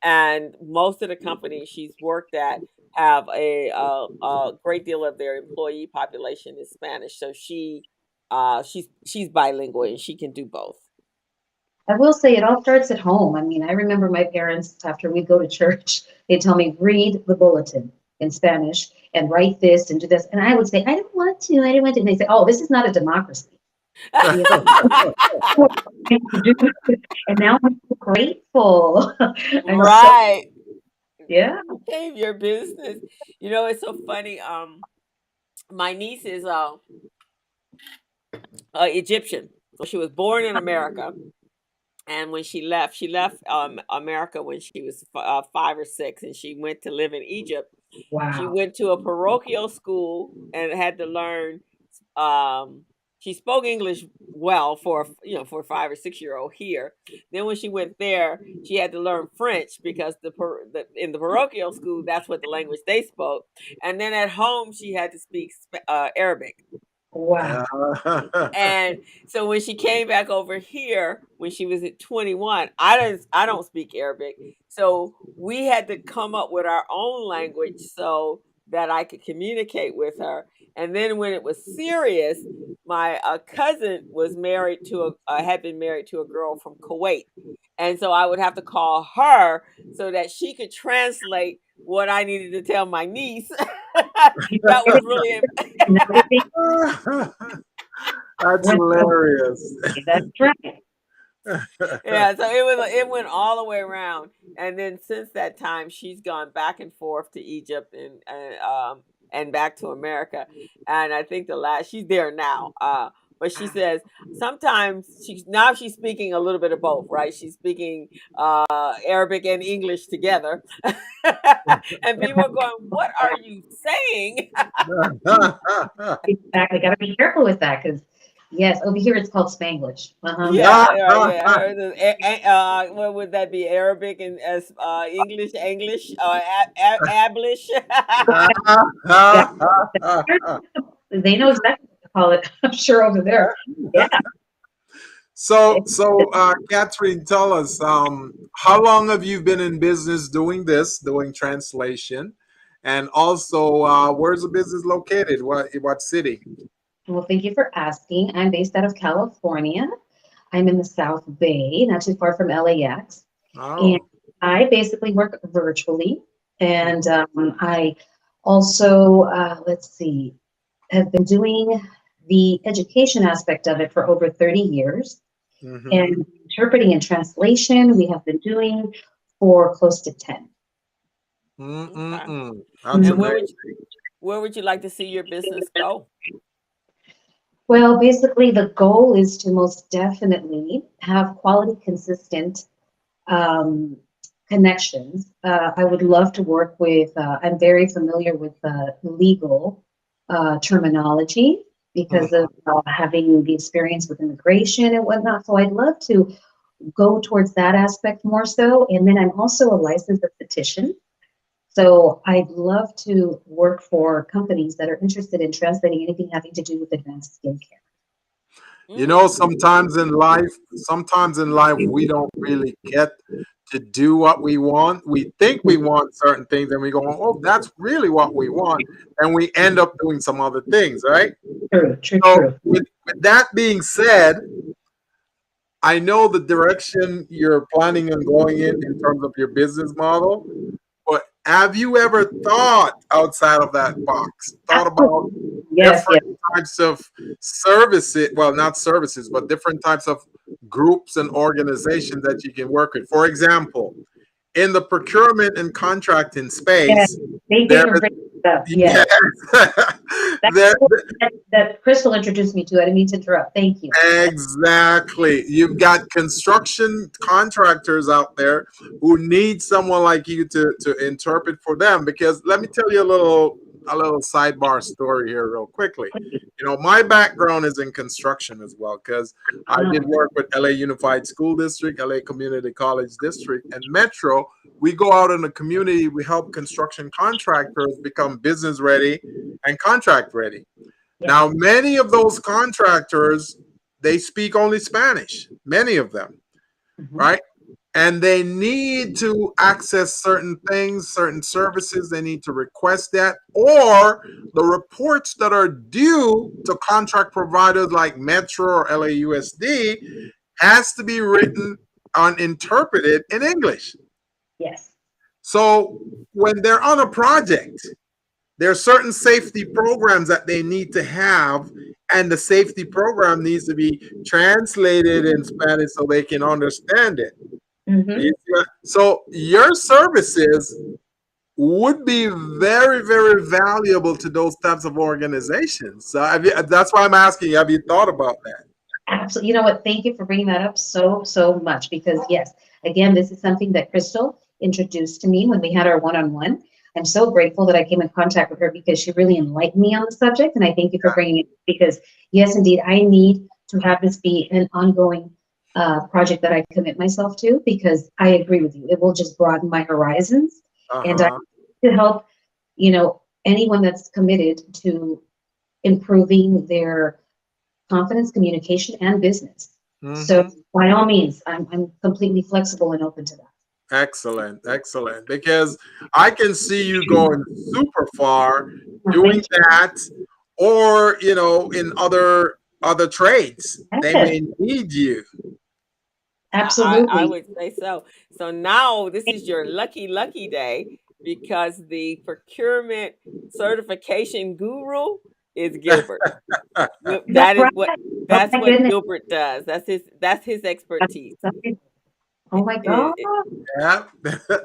Speaker 3: and most of the companies she's worked at have a great deal of their employee population is Spanish. So she's bilingual and she can do both.
Speaker 5: I will say it all starts at home. I mean, I remember my parents, after we go to church, they'd tell me, read the bulletin in Spanish and write this and do this. And I would say, I don't want to, I don't want to. And they say, oh, this is not a democracy. And you go, and now I'm so grateful. I'm so,
Speaker 3: Right.
Speaker 5: yeah.
Speaker 3: Save your business. It's so funny. My niece is Egyptian. So she was born in America, and when she left America when she was 5 or 6, and she went to live in Egypt. She
Speaker 5: Wow.
Speaker 3: went to a parochial school and had to learn. Um, she spoke English well for a 5 or 6 year old here. Then when she went there, she had to learn French because in the parochial school that's what the language they spoke. And then at home she had to speak Arabic.
Speaker 5: Wow.
Speaker 2: Yeah.
Speaker 3: And so when she came back over here, when she was at 21, I don't speak Arabic. So we had to come up with our own language so that I could communicate with her. And then when it was serious, my cousin was married to had been married to a girl from Kuwait. And so I would have to call her so that she could translate what I needed to tell my niece. That was really
Speaker 5: Another thing,
Speaker 2: That's hilarious.
Speaker 5: that's right.
Speaker 3: yeah, so it went all the way around, and then since that time, she's gone back and forth to Egypt and back to America, and I think the last she's there now. But she says sometimes she's speaking a little bit of both, right? She's speaking Arabic and English together, and people are going, "What are you saying?"
Speaker 5: Exactly. Got to be careful with that because, yes, over here it's called Spanglish.
Speaker 3: What would that be? Arabic and as English, Ablish.
Speaker 5: Yeah, they know exactly what to call it. I'm sure over there. Yeah.
Speaker 2: So, Katherine, tell us, how long have you been in business doing translation? And also, where's the business located? What city?
Speaker 5: Well, thank you for asking. I'm based out of California. I'm in the South Bay, not too far from LAX.
Speaker 2: Oh.
Speaker 5: And I basically work virtually. And I also, let's see, have been doing the education aspect of it for over 30 years.
Speaker 2: Mm-hmm.
Speaker 5: And interpreting and translation, we have been doing for close to 10.
Speaker 3: Okay.
Speaker 2: That's
Speaker 3: And
Speaker 2: amazing.
Speaker 3: where would you like to see your business go?
Speaker 5: Well, basically, the goal is to most definitely have quality, consistent connections. I would love to work with, I'm very familiar with legal terminology because of having the experience with immigration and whatnot. So I'd love to go towards that aspect more so. And then I'm also a licensed esthetician. So I'd love to work for companies that are interested in translating anything having to do with advanced skincare.
Speaker 2: You know, sometimes in life, we don't really get to do what we want. We think we want certain things, and we go, "Oh, that's really what we want," and we end up doing some other things, right? So, with that being said, I know the direction you're planning on going in terms of your business model. But have you ever thought outside of that box? Thought about different types of services, well, not services, but different types of groups and organizations that you can work with. For example, in the procurement and contracting space,
Speaker 5: Yes. That Crystal introduced me to. I didn't mean to interrupt. Thank you.
Speaker 2: Exactly. You've got construction contractors out there who need someone like you to interpret for them. Because let me tell you a little sidebar story here real quickly. You know, my background is in construction as well, because I did work with LA Unified School District, LA Community College District, and Metro. We go out in the community, we help construction contractors become business ready and contract ready. Now, many of those contractors, they speak only Spanish, many of them, right? And they need to access certain things, certain services. They need to request that, or the reports that are due to contract providers like Metro or LAUSD has to be written and interpreted in English.
Speaker 5: Yes.
Speaker 2: So when they're on a project, there are certain safety programs that they need to have, and the safety program needs to be translated in Spanish so they can understand it. So your services would be very, very valuable to those types of organizations. So that's why I'm asking, have you thought about that?
Speaker 5: Absolutely. You know what? Thank you for bringing that up so much, because yes, again, this is something that Crystal introduced to me when we had our one-on-one. I'm so grateful that I came in contact with her because she really enlightened me on the subject. And I thank you for bringing it, because yes, indeed, I need to have this be an ongoing project that I commit myself to, because I agree with you. It will just broaden my horizons. And I to help, you know, anyone that's committed to improving their confidence, communication, and business. So by all means, I'm completely flexible and open to that.
Speaker 2: Excellent, excellent. Because I can see you going super far doing that, or in other trades, they
Speaker 5: Yes,
Speaker 2: may need you.
Speaker 3: I
Speaker 5: absolutely.
Speaker 3: would say so. So now this is your lucky day because the procurement certification guru is Gilbert.
Speaker 5: That's
Speaker 3: That is
Speaker 5: right.
Speaker 3: what
Speaker 5: Oh
Speaker 3: that's
Speaker 5: my
Speaker 3: what
Speaker 5: goodness.
Speaker 3: Gilbert does. That's his expertise.
Speaker 5: Oh my
Speaker 3: It-
Speaker 5: God.
Speaker 3: it-
Speaker 2: Yeah,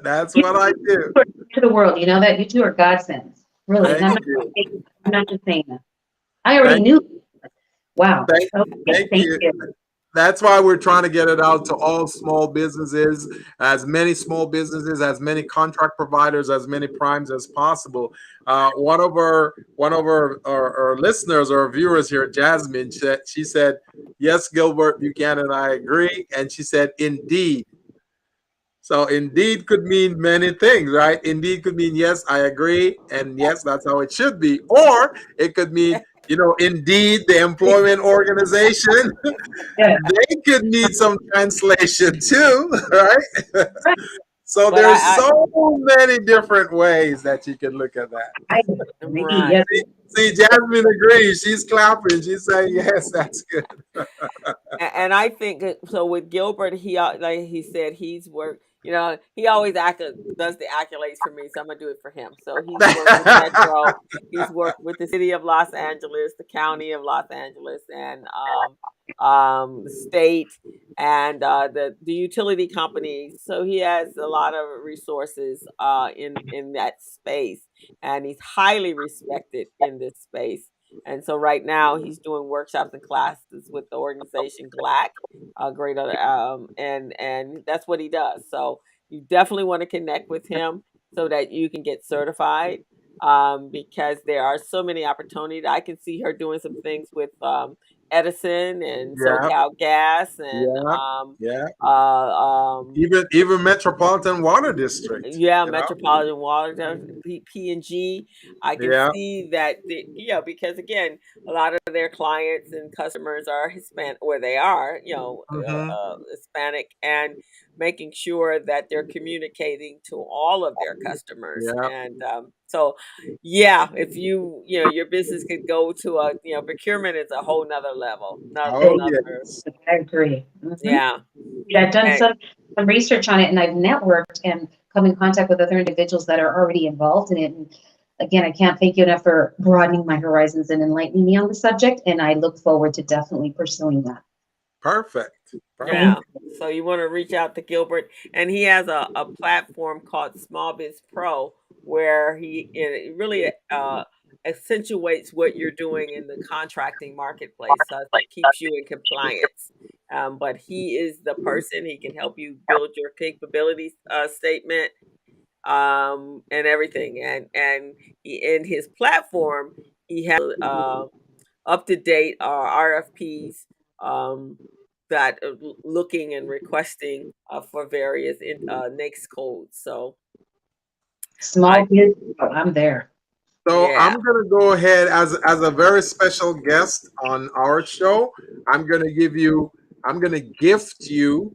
Speaker 2: that's
Speaker 5: You
Speaker 2: what I do.
Speaker 5: two are to the world. You know that you two are godsends. Really. And
Speaker 2: Thank
Speaker 5: I'm not,
Speaker 2: you.
Speaker 5: I'm not just saying that. I already
Speaker 2: Thank,
Speaker 5: knew. Wow.
Speaker 2: thank,
Speaker 5: Okay.
Speaker 2: thank
Speaker 5: Thank
Speaker 2: you.
Speaker 5: you.
Speaker 2: That's why we're trying to get it out to all small businesses, as many small businesses, as many contract providers, as many primes as possible. One of our listeners or viewers here, Jasmine, she said, "Yes, Gilbert Buchanan, I agree," and she said, "Indeed." So indeed could mean many things, right? Indeed could mean yes, I agree, and yes, that's how it should be. Or it could mean, indeed the employment organization.
Speaker 5: Yeah.
Speaker 2: They could need some translation too, right?
Speaker 5: Right.
Speaker 2: So
Speaker 3: but
Speaker 2: there's so many different ways that you can look at that.
Speaker 5: I agree.
Speaker 3: right.
Speaker 5: Yes.
Speaker 2: See, Jasmine agrees. She's clapping. She's saying, yes, that's good.
Speaker 3: And I think so with Gilbert, like he said, he's worked. He always does the accolades for me, so I'm gonna do it for him. So he's worked with Metro, he's worked with the city of Los Angeles, the county of Los Angeles, and the state, and the utility companies. So he has a lot of resources in that space, and he's highly respected in this space. And so right now he's doing workshops and classes with the organization GLAC, and that's what he does. So you definitely want to connect with him so that you can get certified, because there are so many opportunities. I can see her doing some things with Edison and
Speaker 2: Yeah,
Speaker 3: SoCal Gas and
Speaker 2: yeah, yeah.
Speaker 3: um,
Speaker 2: Even Metropolitan Water District,
Speaker 3: yeah,
Speaker 2: you know?
Speaker 3: Metropolitan Water, P&G. I can
Speaker 2: Yeah.
Speaker 3: see that, because again, a lot of their clients and customers are Hispanic, or they are,
Speaker 2: Hmm.
Speaker 3: Hispanic, and making sure that they're communicating to all of their customers.
Speaker 2: Yeah.
Speaker 3: And so, yeah, if your business could go to procurement is a whole nother level,
Speaker 2: Oh,
Speaker 3: another,
Speaker 2: yes.
Speaker 5: I agree.
Speaker 3: yeah.
Speaker 5: I've done
Speaker 3: And,
Speaker 5: some research on it, and I've networked and come in contact with other individuals that are already involved in it. And again, I can't thank you enough for broadening my horizons and enlightening me on the subject. And I look forward to definitely pursuing that.
Speaker 2: Perfect.
Speaker 3: yeah.
Speaker 2: Perfect.
Speaker 3: So you want to reach out to Gilbert, and he has a platform called SmallBizPro where it really accentuates what you're doing in the contracting marketplace. So it keeps you in compliance. But he is the person. He can help you build your capabilities statement, and everything. And in his platform, he has up to date RFPs, um, that are looking and requesting for various NAICS codes. So I
Speaker 5: Small business, I'm there.
Speaker 2: So
Speaker 3: yeah.
Speaker 2: I'm gonna go ahead as a very special guest on our show. I'm gonna gift you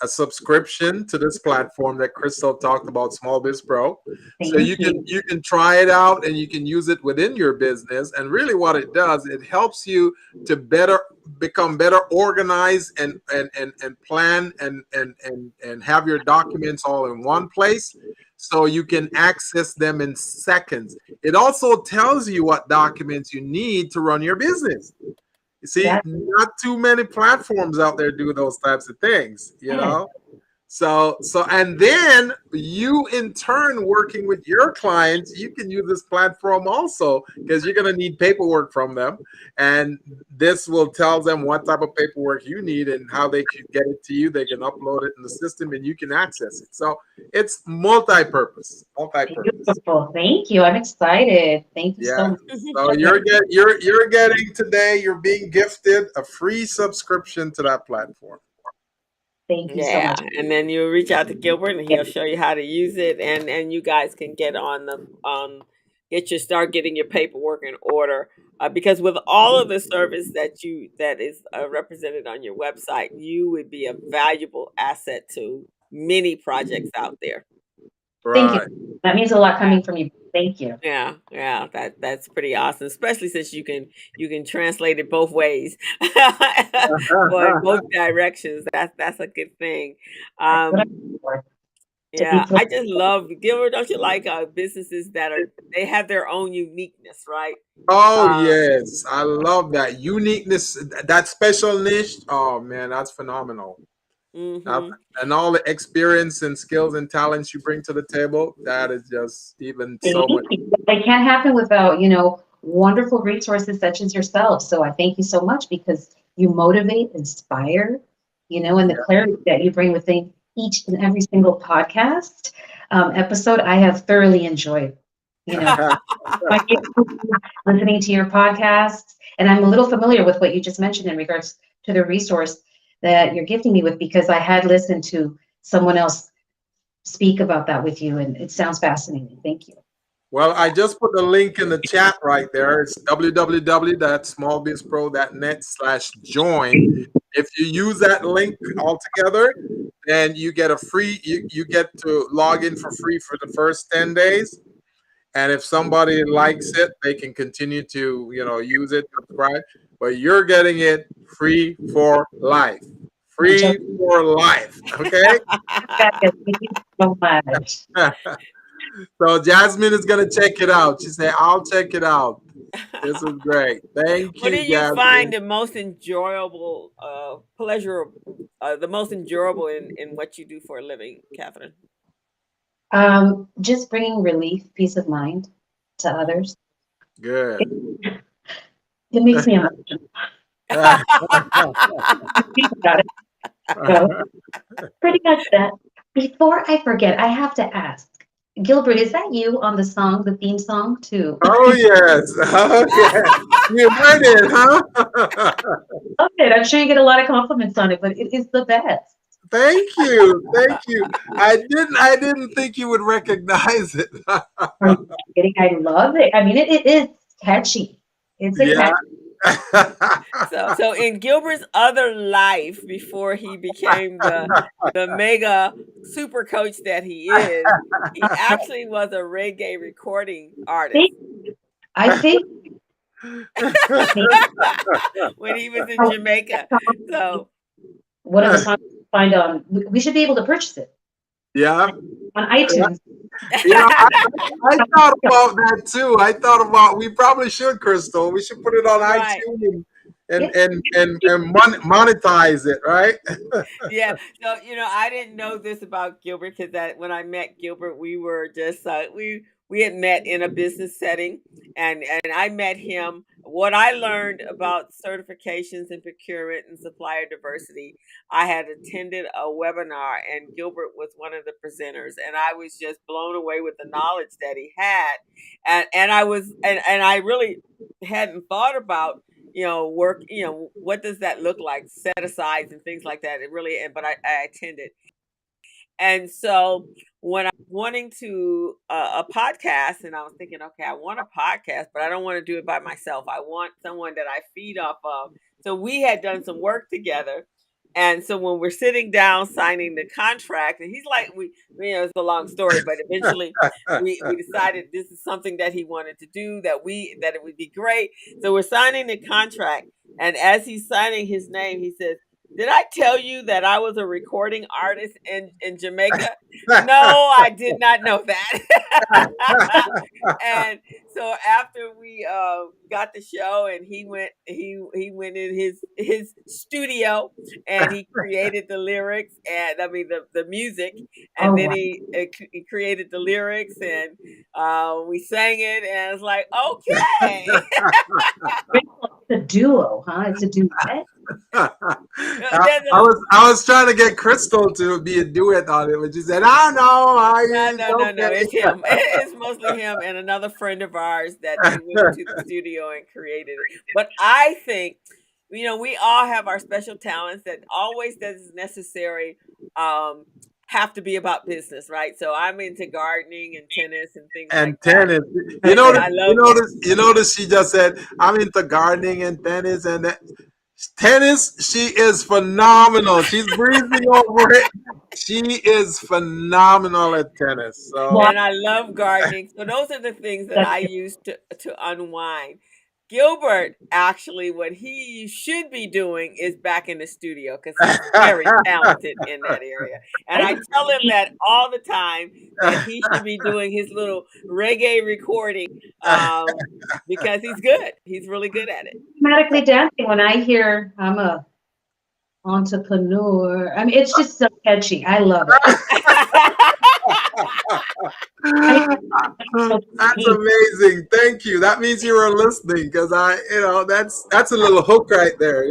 Speaker 2: a subscription to this platform that Crystal talked about, Small Biz Pro. So
Speaker 5: Thank you.
Speaker 2: you can try it out and you can use it within your business. And really, what it does, it helps you to become better organized and plan and have your documents all in one place, so you can access them in seconds. It also tells you what documents you need to run your business. You see,
Speaker 5: That's
Speaker 2: not too many platforms out there do those types of things, you
Speaker 5: it.
Speaker 2: know? So and then you in turn working with your clients, you can use this platform also because you're going to need paperwork from them, and this will tell them what type of paperwork you need and how they can get it to you. They can upload it in the system and you can access it. So it's multi-purpose.
Speaker 5: Beautiful. Thank you. I'm excited. Thank you so
Speaker 2: Yeah.
Speaker 5: much.
Speaker 2: So you're getting today, you're being gifted a free subscription to that platform.
Speaker 5: Thank you so
Speaker 3: Yeah,
Speaker 5: much.
Speaker 3: and then you reach out to Gilbert, and he'll show you how to use it, and you guys can get on the start getting your paperwork in order. Because with all of the service that is represented on your website, you would be a valuable asset to many projects out there.
Speaker 5: Thank
Speaker 2: Right.
Speaker 5: you. That means a lot coming from you. Thank you.
Speaker 3: Yeah, yeah, that's pretty awesome, especially since you can translate it both ways, or in both directions. That's a good thing.
Speaker 5: That's what I'm
Speaker 3: Um,
Speaker 5: looking for. To be
Speaker 3: yeah, I just love Gilbert. Don't you like businesses that they have their own uniqueness, right?
Speaker 2: Oh
Speaker 3: Um,
Speaker 2: yes, I love that uniqueness, that special niche. Oh man, that's phenomenal. Uh,
Speaker 3: hmm
Speaker 2: and all the experience and skills and talents you bring to the table, that is just even
Speaker 5: Thank
Speaker 2: so much.
Speaker 5: you. It can't happen without, wonderful resources such as yourself. So I thank you so much because you motivate, inspire, and the clarity that you bring within each and every single podcast episode, I have thoroughly enjoyed. You know, I get listening to your podcasts, and I'm a little familiar with what you just mentioned in regards to the resource that you're gifting me with because I had listened to someone else speak about that with you, and it sounds fascinating. Thank you.
Speaker 2: Well, I just put the link in the chat right there. It's www.smallbizpro.net/join. If you use that link altogether, then you get you get to log in for free for the first 10 days. And if somebody likes it, they can continue to, use it, subscribe. But you're getting it free for life. Free for life. Okay?
Speaker 5: Thank you so much.
Speaker 2: So Jasmine is gonna check it out. She said, "I'll check it out." This is great. Thank
Speaker 3: what do
Speaker 2: you,
Speaker 3: you find
Speaker 2: Jasmine.
Speaker 3: the most enjoyable, pleasure, the most enjoyable in what you do for a living, Catherine?
Speaker 5: Just bringing relief, peace of mind to others.
Speaker 2: Good.
Speaker 5: It makes me emotional. Think about it. So pretty much that. Before I forget, I have to ask, Gilbert, is that you on the song, the theme song too?
Speaker 2: Oh yes. Okay. You heard it, huh?
Speaker 5: Love it. I'm sure you get a lot of compliments on it, but it is the best.
Speaker 2: Thank you. Thank you. I didn't think you would recognize it.
Speaker 5: Are you kidding? I love it. I mean, it is catchy. It's a
Speaker 2: Yeah.
Speaker 5: catchy.
Speaker 3: So in Gilbert's other life before he became the mega super coach that he is, he actually was a reggae recording artist
Speaker 5: I think
Speaker 3: when he was in Jamaica. So
Speaker 5: one of the songs you find on, we should be able to purchase it
Speaker 2: Yeah.
Speaker 5: on iTunes.
Speaker 2: I thought about that too. I thought about we probably should, Crystal. We should put it on
Speaker 3: right.
Speaker 2: iTunes and monetize it, right?
Speaker 3: Yeah. So I didn't know this about Gilbert because that when I met Gilbert, we were just we had met in a business setting, and I met him. What I learned about certifications and procurement and supplier diversity, I had attended a webinar, and Gilbert was one of the presenters, and I was just blown away with the knowledge that he had, and I was and I really hadn't thought about work, what does that look like, set asides and things like that. It really, but I attended. And so when I was wanting to a podcast, and I was thinking, okay, I want a podcast, but I don't want to do it by myself. I want someone that I feed off of. So we had done some work together. And so when we're sitting down signing the contract, and he's like, it's a long story, but eventually we decided this is something that he wanted to do, that it would be great. So we're signing the contract. And as he's signing his name, he says, "Did I tell you that I was a recording artist in Jamaica?" No, I did not know that. And so after we got the show, and he went in his studio, and he created the lyrics, and I mean the music, and
Speaker 5: Oh,
Speaker 3: then
Speaker 5: wow.
Speaker 3: he created the lyrics, and we sang it, and it's like, okay.
Speaker 5: It's a duo, huh? It's a duet.
Speaker 2: I was trying to get Crystal to be a duet on it, but she said, "I know,
Speaker 3: No.
Speaker 2: it's
Speaker 3: It's him. It's mostly him and another friend of ours that they went into the studio and created it. But I think, we all have our special talents that always doesn't necessary have to be about business, right? So I'm into gardening and tennis and things like
Speaker 2: and
Speaker 3: that.
Speaker 2: tennis.
Speaker 3: I love
Speaker 2: You notice. She just said, "I'm into gardening and tennis," and that. Tennis, she is phenomenal. She's breezing over it. She is phenomenal at tennis. So
Speaker 3: And I love gardening. So those are the things that I use to unwind. Gilbert, actually, what he should be doing is back in the studio because he's very talented in that area. And I tell him that all the time that he should be doing his little reggae recording because he's good. He's really good at it.
Speaker 5: Automatically dancing when I hear I'm a entrepreneur. I mean, it's just so catchy. I love it. I
Speaker 2: That's
Speaker 5: mean,
Speaker 2: amazing. Thank you. That means you were listening because that's a little hook right there,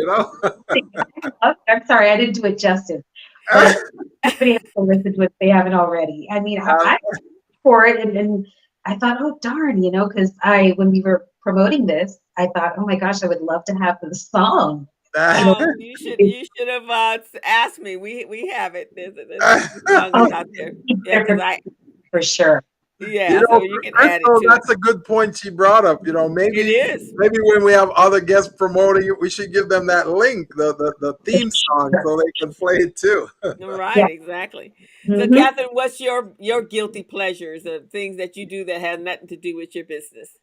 Speaker 5: I'm sorry, I didn't do it justice, but everybody has to listen to it if they haven't already. I mean, I for it, and I thought, oh darn, because when we were promoting this, I thought, oh my gosh, I would love to have the song.
Speaker 3: Oh, you should have asked me. We have it. There's songs
Speaker 5: Oh,
Speaker 3: out there. Yeah, because
Speaker 5: for sure.
Speaker 3: yeah, so you can add it
Speaker 2: Crystal,
Speaker 3: to
Speaker 2: that's a good point she brought up.
Speaker 3: it. It is.
Speaker 2: Maybe when we have other guests promoting it, we should give them that link, the theme song, so they can play it too.
Speaker 5: Yeah.
Speaker 3: Right, exactly. So,
Speaker 5: hmm
Speaker 3: Catherine, what's your guilty pleasures of things that you do that have nothing to do with your business?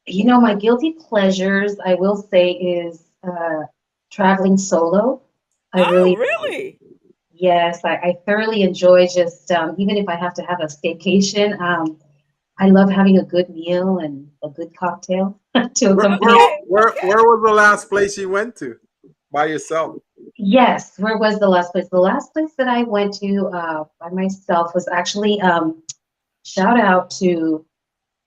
Speaker 5: My guilty pleasures, I will say, is traveling solo. I
Speaker 3: Oh,
Speaker 5: really,
Speaker 3: really?
Speaker 5: yes, I thoroughly enjoy just, even if I have to have a staycation, I love having a good meal and a good cocktail to
Speaker 2: Where,
Speaker 5: accompany.
Speaker 3: Okay,
Speaker 2: where
Speaker 3: okay.
Speaker 2: was the last place you went to by yourself?
Speaker 5: Yes, where was the last place? The last place that I went to by myself was actually, shout out to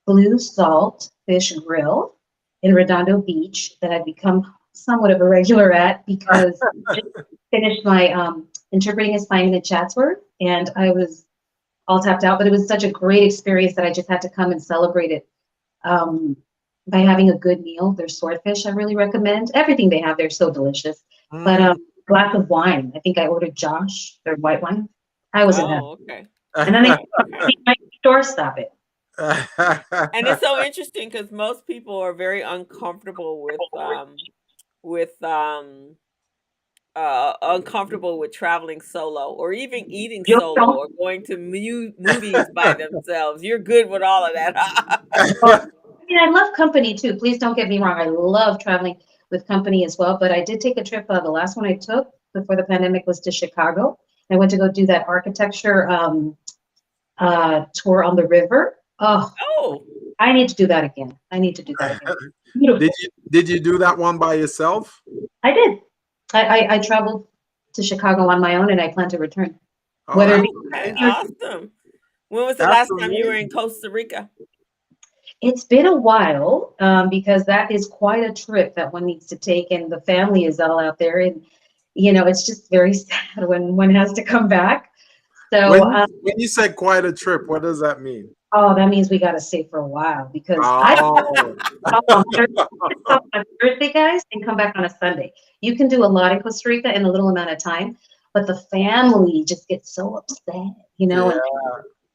Speaker 5: Blue Salt Fish Grill in Redondo Beach that I've become somewhat of a regular at because I just finished my interpreting assignment in Chatsworth and I was all tapped out, but it was such a great experience that I just had to come and celebrate it um, by having a good meal. Their swordfish I really recommend. Everything they have there is so delicious. But
Speaker 2: Mm.
Speaker 5: glass of wine. I think I ordered Josh, their white wine. I was in heaven.
Speaker 3: Oh, okay.
Speaker 5: And then they my store stop it.
Speaker 3: And it's so interesting because most people are very uncomfortable with uncomfortable with traveling solo or even eating
Speaker 5: You
Speaker 3: solo
Speaker 5: know,
Speaker 3: or going to movies by themselves. You're good with all of that, huh?
Speaker 5: well, I mean, I love company too. Please don't get me wrong. I love traveling with company as well. But I did take a trip. The last one I took before the pandemic was to Chicago. I went to go do that architecture tour on the river. Oh,
Speaker 3: Oh,
Speaker 5: I need to do that again. I need to do that again.
Speaker 2: Did
Speaker 5: Beautiful.
Speaker 2: you do that one by yourself?
Speaker 5: I did. I traveled to Chicago on my own, and I plan to return.
Speaker 2: Oh,
Speaker 5: Whether it
Speaker 2: that's
Speaker 5: be,
Speaker 3: okay,
Speaker 2: amazing.
Speaker 3: awesome. When was the
Speaker 2: That's
Speaker 3: last time you were in
Speaker 2: amazing.
Speaker 3: Costa Rica?
Speaker 5: it's been a while because that is quite a trip that one needs to take, and the family is all out there, and it's just very sad when one has to come back. So,
Speaker 2: When you said quite a trip, what does that mean?
Speaker 5: oh, that means we got to stay for a while because I
Speaker 2: Oh,
Speaker 5: stop on Thursday, stop on Thursday, guys, and come back on a Sunday. You can do a lot in Costa Rica in a little amount of time, but the family just gets so upset,
Speaker 2: yeah.
Speaker 5: and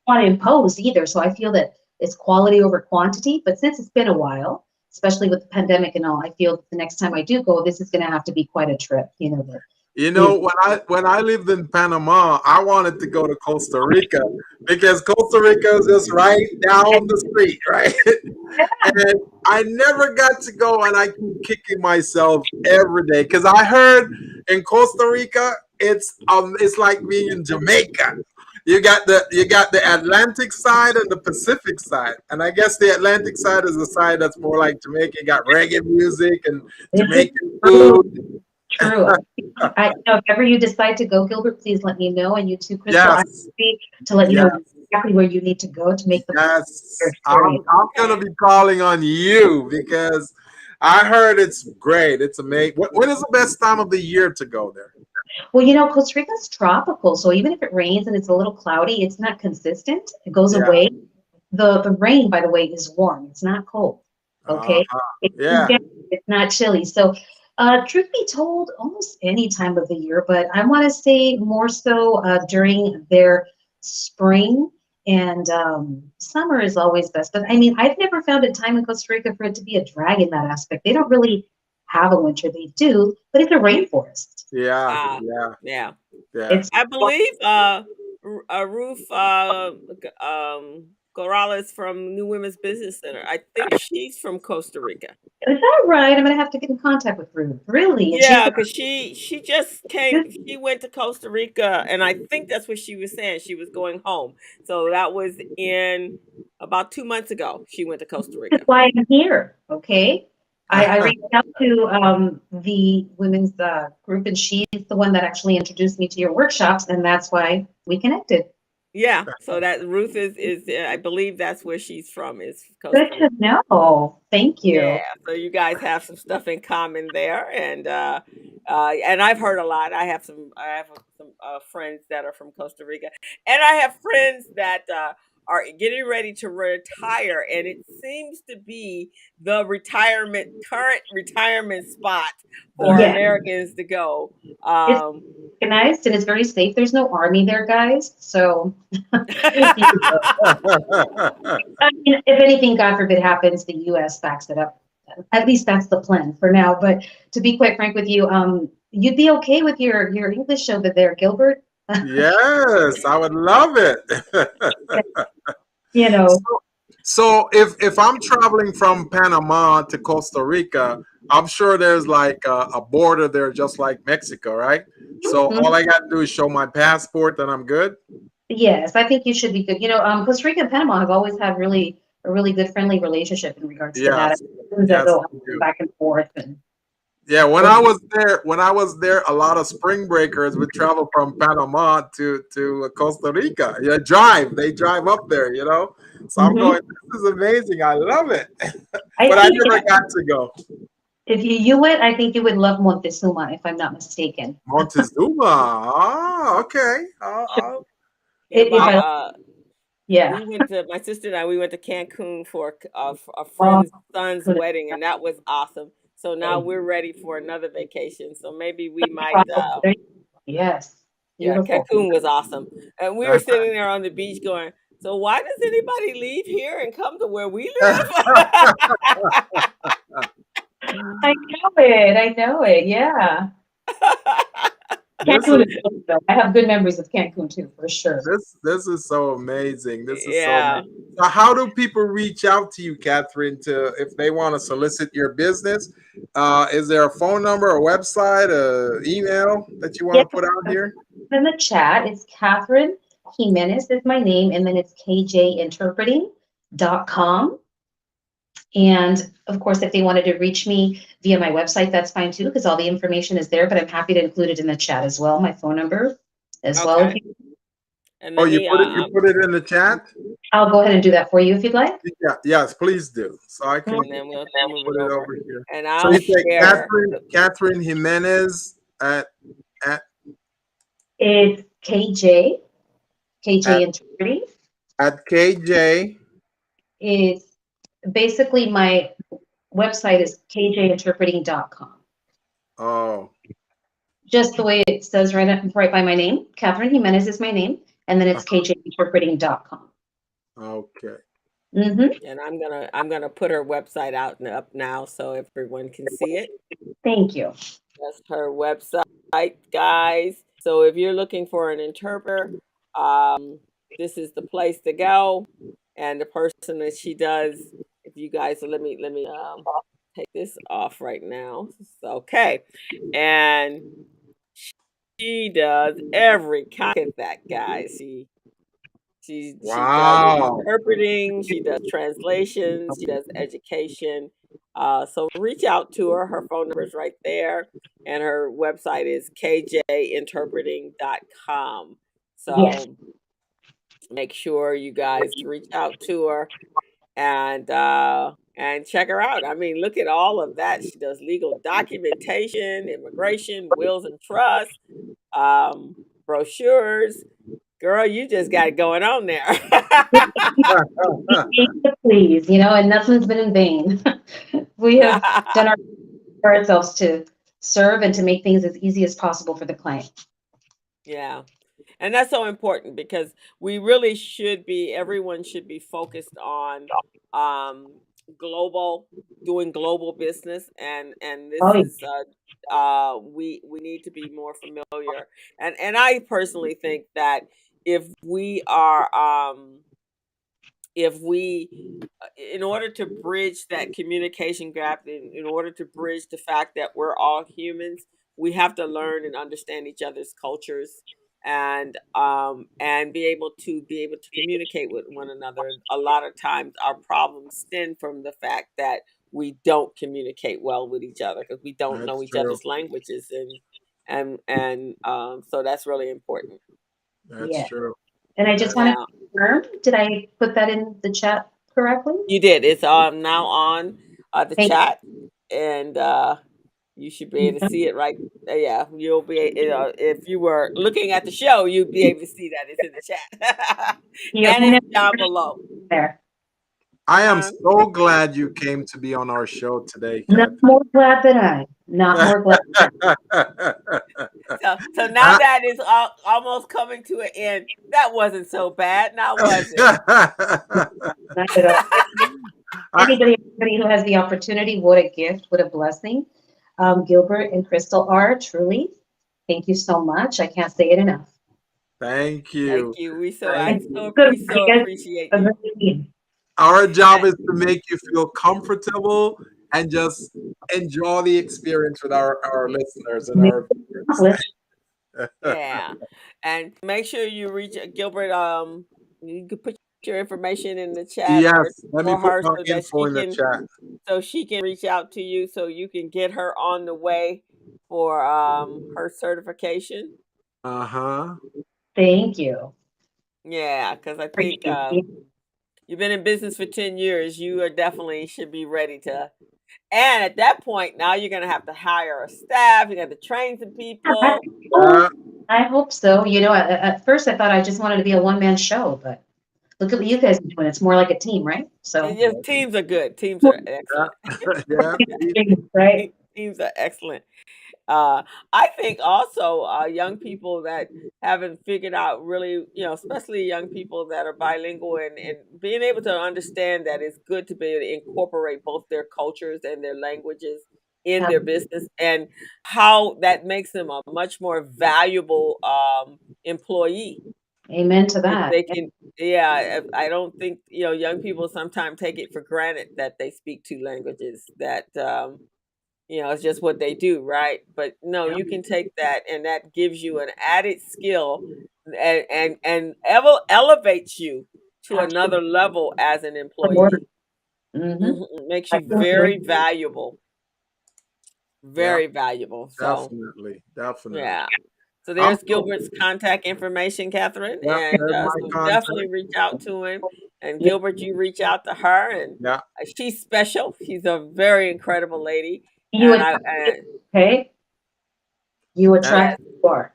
Speaker 5: want to impose either. So I feel that it's quality over quantity. But since it's been a while, especially with the pandemic and all, I feel that the next time I do go, this is going to have to be quite a trip.
Speaker 2: When I lived in Panama, I wanted to go to Costa Rica because Costa Rica is just right down the street, right? And I never got to go, and I keep kicking myself every day because I heard in Costa Rica it's like being in Jamaica. You got the Atlantic side and the Pacific side, and I guess the Atlantic side is the side that's more like Jamaica. You got reggae music and
Speaker 5: This is
Speaker 2: Jamaican
Speaker 5: true.
Speaker 2: food.
Speaker 5: True. If ever you decide to go, Gilbert, please let me know. And you too, Crystal. I'm
Speaker 2: Yes,
Speaker 5: happy to let you
Speaker 2: yes.
Speaker 5: know exactly where you need to go to make the your
Speaker 2: Yes,
Speaker 5: experience.
Speaker 2: I'm gonna be calling on you because I heard it's great. It's amazing. When is the best time of the year to go there?
Speaker 5: Well, Costa Rica's tropical, so even if it rains and it's a little cloudy, it's not consistent. It goes
Speaker 2: Yeah.
Speaker 5: away. The rain, by the way, is warm. It's not cold. Okay,
Speaker 2: Uh-huh.
Speaker 5: it's
Speaker 2: Yeah.
Speaker 5: it's not chilly. So, truth be told, almost any time of the year, but I want to say more so during their spring and summer is always best. But I mean, I've never found a time in Costa Rica for it to be a drag in that aspect. They don't really have a winter. They do, but it's a rainforest.
Speaker 2: Yeah,
Speaker 3: Yeah.
Speaker 2: yeah.
Speaker 5: It's
Speaker 3: I believe Ruth Corrales from New Women's Business Center. I think she's from Costa Rica.
Speaker 5: is that right? I'm gonna have to get in contact with Ruth. Really? And she's
Speaker 3: Yeah, because she just came. She went to Costa Rica, and I think that's what she was saying. She was going home. So that was in about 2 months ago. She went to Costa Rica.
Speaker 5: that's why I'm here. Okay. I reached out to the women's group, and she's the one that actually introduced me to your workshops, and that's why we connected.
Speaker 3: Yeah. So that Ruth is I believe that's where she's from. Is Costa
Speaker 5: Good
Speaker 3: Rica.
Speaker 5: to know. Thank you.
Speaker 3: Yeah, so you guys have some stuff in common there, and I've heard a lot. I have some friends that are from Costa Rica, and I have friends that are getting ready to retire, and it seems to be the current retirement spot for
Speaker 5: Yeah.
Speaker 3: Americans to go.
Speaker 5: It's organized and it's very safe. There's no army there, guys. So, I mean, if anything, God forbid, happens, the U.S. backs it up. At least that's the plan for now. But to be quite frank with you, you'd be okay with your English over there, Gilbert.
Speaker 2: Yes, I would love it.
Speaker 5: You know,
Speaker 2: So if I'm traveling from Panama to Costa Rica, I'm sure there's like a border there, just like Mexico, right? So
Speaker 5: Mhm.
Speaker 2: all I got to do is show my passport, and I'm good.
Speaker 5: Yes, I think you should be good. You know, Costa Rica and Panama have always had a really good friendly relationship in regards to that.
Speaker 2: Yes,
Speaker 5: That
Speaker 2: yes,
Speaker 5: go
Speaker 2: we do.
Speaker 5: back and forth and
Speaker 2: Yeah, when I was there, a lot of spring breakers would travel from Panama to Costa Rica. Yeah, they drive up there, you know. So I'm
Speaker 5: Mhm.
Speaker 2: going, this is amazing. I love it.
Speaker 5: I
Speaker 2: But I
Speaker 5: think
Speaker 2: never got to go.
Speaker 5: if you went, I think you would love Montezuma, if I'm not mistaken.
Speaker 2: Montezuma. Ah, okay.
Speaker 3: Yeah,
Speaker 5: If I, yeah.
Speaker 3: my sister and I, we went to Cancun for a
Speaker 5: Oh,
Speaker 3: friend's son's
Speaker 5: good.
Speaker 3: wedding, and that was awesome. So now we're ready for another vacation. So maybe we might,
Speaker 5: Yes,
Speaker 3: yeah,
Speaker 5: beautiful.
Speaker 3: Cancun was awesome. And we were sitting there on the beach going, so why does anybody leave here and come to where we live?
Speaker 5: I know it. I know it. Yeah.
Speaker 2: This
Speaker 5: Cancun
Speaker 2: is
Speaker 5: is good, though. I have good memories of Cancun too, for sure.
Speaker 2: this is so amazing. This is so
Speaker 3: Yeah.
Speaker 2: amazing. So how do people reach out to you, Catherine, to if they want to solicit your business? Is there a phone number, a website, a email that you want
Speaker 5: Yeah.
Speaker 2: to put out here?
Speaker 5: In the chat, it's Katherine Jimenez is my name, and then it's kjinterpreting.com. And of course, if they wanted to reach me via my website, that's fine too, because all the information is there, but I'm happy to include it in the chat as well, my phone number as well.
Speaker 3: Okay. And let me,
Speaker 2: You put it in the chat?
Speaker 5: I'll go ahead and do that for you if you'd like.
Speaker 2: Yeah, yes, please do. So I can
Speaker 3: and then we'll move
Speaker 2: put
Speaker 3: it
Speaker 2: it
Speaker 3: over.
Speaker 2: over here.
Speaker 3: And
Speaker 2: So
Speaker 3: I'll
Speaker 2: you say
Speaker 3: share.
Speaker 2: Catherine Jimenez at
Speaker 5: It's KJ Interpreting.
Speaker 2: at KJ.
Speaker 5: It's basically my website is kjinterpreting.com.
Speaker 2: Oh,
Speaker 5: Just the way it says right by my name. Katherine Jimenez is my name, and then it's kjinterpreting.com.
Speaker 2: okay.
Speaker 5: Mm-hmm.
Speaker 3: And I'm gonna put her website up now so everyone can see it.
Speaker 5: Thank you.
Speaker 3: That's her website, guys. So if you're looking for an interpreter, this is the place to go. And the person that she does, if you guys let me take this off right now. Okay. And she does every kind of that, guys. She does
Speaker 2: Wow.
Speaker 3: interpreting, she does translations, she does education. So reach out to her. Her phone number is right there, and her website is kjinterpreting.com. So
Speaker 5: Yes.
Speaker 3: make sure you guys reach out to her and check her out. I mean, look at all of that. She does legal documentation, immigration, wills and trusts, brochures. Girl, you just got it going on there.
Speaker 5: Please, and nothing's been in vain. We have done our for ourselves to serve and to make things as easy as possible for the client.
Speaker 3: Yeah. And that's so important because we really everyone should be focused on doing global business, and this
Speaker 5: Oh,
Speaker 3: is we need to be more familiar. And I personally think that if we are if we in order to bridge that communication gap, in order to bridge the fact that we're all humans, we have to learn and understand each other's cultures, and be able to communicate with one another. A lot of times our problems stem from the fact that we don't communicate well with each other because we don't know
Speaker 2: That's
Speaker 3: each
Speaker 2: true.
Speaker 3: other's languages, and so that's really important.
Speaker 2: That's
Speaker 5: yeah.
Speaker 2: true.
Speaker 5: And I just
Speaker 2: That,
Speaker 5: want to
Speaker 3: Yeah,
Speaker 5: confirm, did I put that in the chat correctly?
Speaker 3: you did. It's now on the
Speaker 5: Thank
Speaker 3: chat, and you should be able to
Speaker 5: you.
Speaker 3: see it right. Yeah, you'll be. If you were looking at the show, you'd be able to see that it's in the chat,
Speaker 5: You'll
Speaker 3: and it's
Speaker 5: never
Speaker 3: down below.
Speaker 5: there.
Speaker 2: I am
Speaker 3: Huh?
Speaker 2: so glad you came to be on our show today,
Speaker 5: Not more glad than I. Not
Speaker 2: Kathy.
Speaker 5: more glad than
Speaker 3: So now that is almost coming to an end. That wasn't so bad, now was it?
Speaker 5: not at all. Anybody who has the opportunity, what a gift, what a blessing. Gilbert and Crystal are truly. Thank you so much. I can't say it enough.
Speaker 2: Thank
Speaker 3: Thank
Speaker 2: you.
Speaker 3: you.
Speaker 2: Thank
Speaker 5: And
Speaker 2: you.
Speaker 5: good
Speaker 3: We
Speaker 5: luck.
Speaker 3: so
Speaker 5: You guys
Speaker 3: appreciate
Speaker 5: have a
Speaker 3: you.
Speaker 5: great evening.
Speaker 2: Our job is to make you feel comfortable and just enjoy the experience with our listeners and our viewers.
Speaker 3: Yeah, and make sure you reach Gilbert. You can put your information in the chat
Speaker 2: Yes, let me
Speaker 3: for
Speaker 2: put
Speaker 3: her
Speaker 2: my
Speaker 3: so that
Speaker 2: info in the chat.
Speaker 3: she can reach out to you so you can get her on the way for her certification.
Speaker 2: Uh-huh.
Speaker 5: Thank you.
Speaker 3: Yeah, because I think
Speaker 5: Appreciate you.
Speaker 3: you've been in business for 10 years. You are definitely should be ready to. And at that point, now you're gonna have to hire a staff. You got to train some people.
Speaker 2: Yeah.
Speaker 5: I hope so. You know, at first I thought I just wanted to be a one-man show, but look at what you guys are doing. It's more like a team, right?
Speaker 3: And
Speaker 5: So,
Speaker 3: yes, teams are good. Teams are
Speaker 2: Yeah.
Speaker 3: excellent.
Speaker 2: Yeah.
Speaker 5: right?
Speaker 3: Teams are excellent. I think also young people that haven't figured out really, especially young people that are bilingual, and being able to understand that it's good to be able to incorporate both their cultures and their languages in their business, and how that makes them a much more valuable employee.
Speaker 5: Amen to
Speaker 3: If
Speaker 5: that.
Speaker 3: they can, yeah, I don't think, young people sometimes take it for granted that they speak two languages, that it's just what they do, right? But no,
Speaker 5: Yeah.
Speaker 3: you can take that, and that gives you an added skill, and elevates you to another
Speaker 5: Absolutely.
Speaker 3: level as an
Speaker 5: The word.
Speaker 3: employee.
Speaker 5: Mm-hmm.
Speaker 3: Mhm. Makes
Speaker 5: I
Speaker 3: you
Speaker 5: feel
Speaker 3: very
Speaker 5: good.
Speaker 3: valuable,
Speaker 2: Yeah.
Speaker 3: very valuable. So
Speaker 2: Definitely. Definitely.
Speaker 3: yeah. So
Speaker 2: I'm
Speaker 3: there's
Speaker 2: so
Speaker 3: Gilbert's contact information, Catherine,
Speaker 2: yeah,
Speaker 3: and
Speaker 2: there's my
Speaker 3: so definitely
Speaker 2: contact.
Speaker 3: reach out to him. And
Speaker 5: Yeah.
Speaker 3: Gilbert, you reach out to her, and
Speaker 2: Yeah.
Speaker 3: she's special. She's a very incredible lady,
Speaker 5: You
Speaker 3: and
Speaker 5: attract, okay? You
Speaker 2: And
Speaker 3: yes,
Speaker 5: attract more.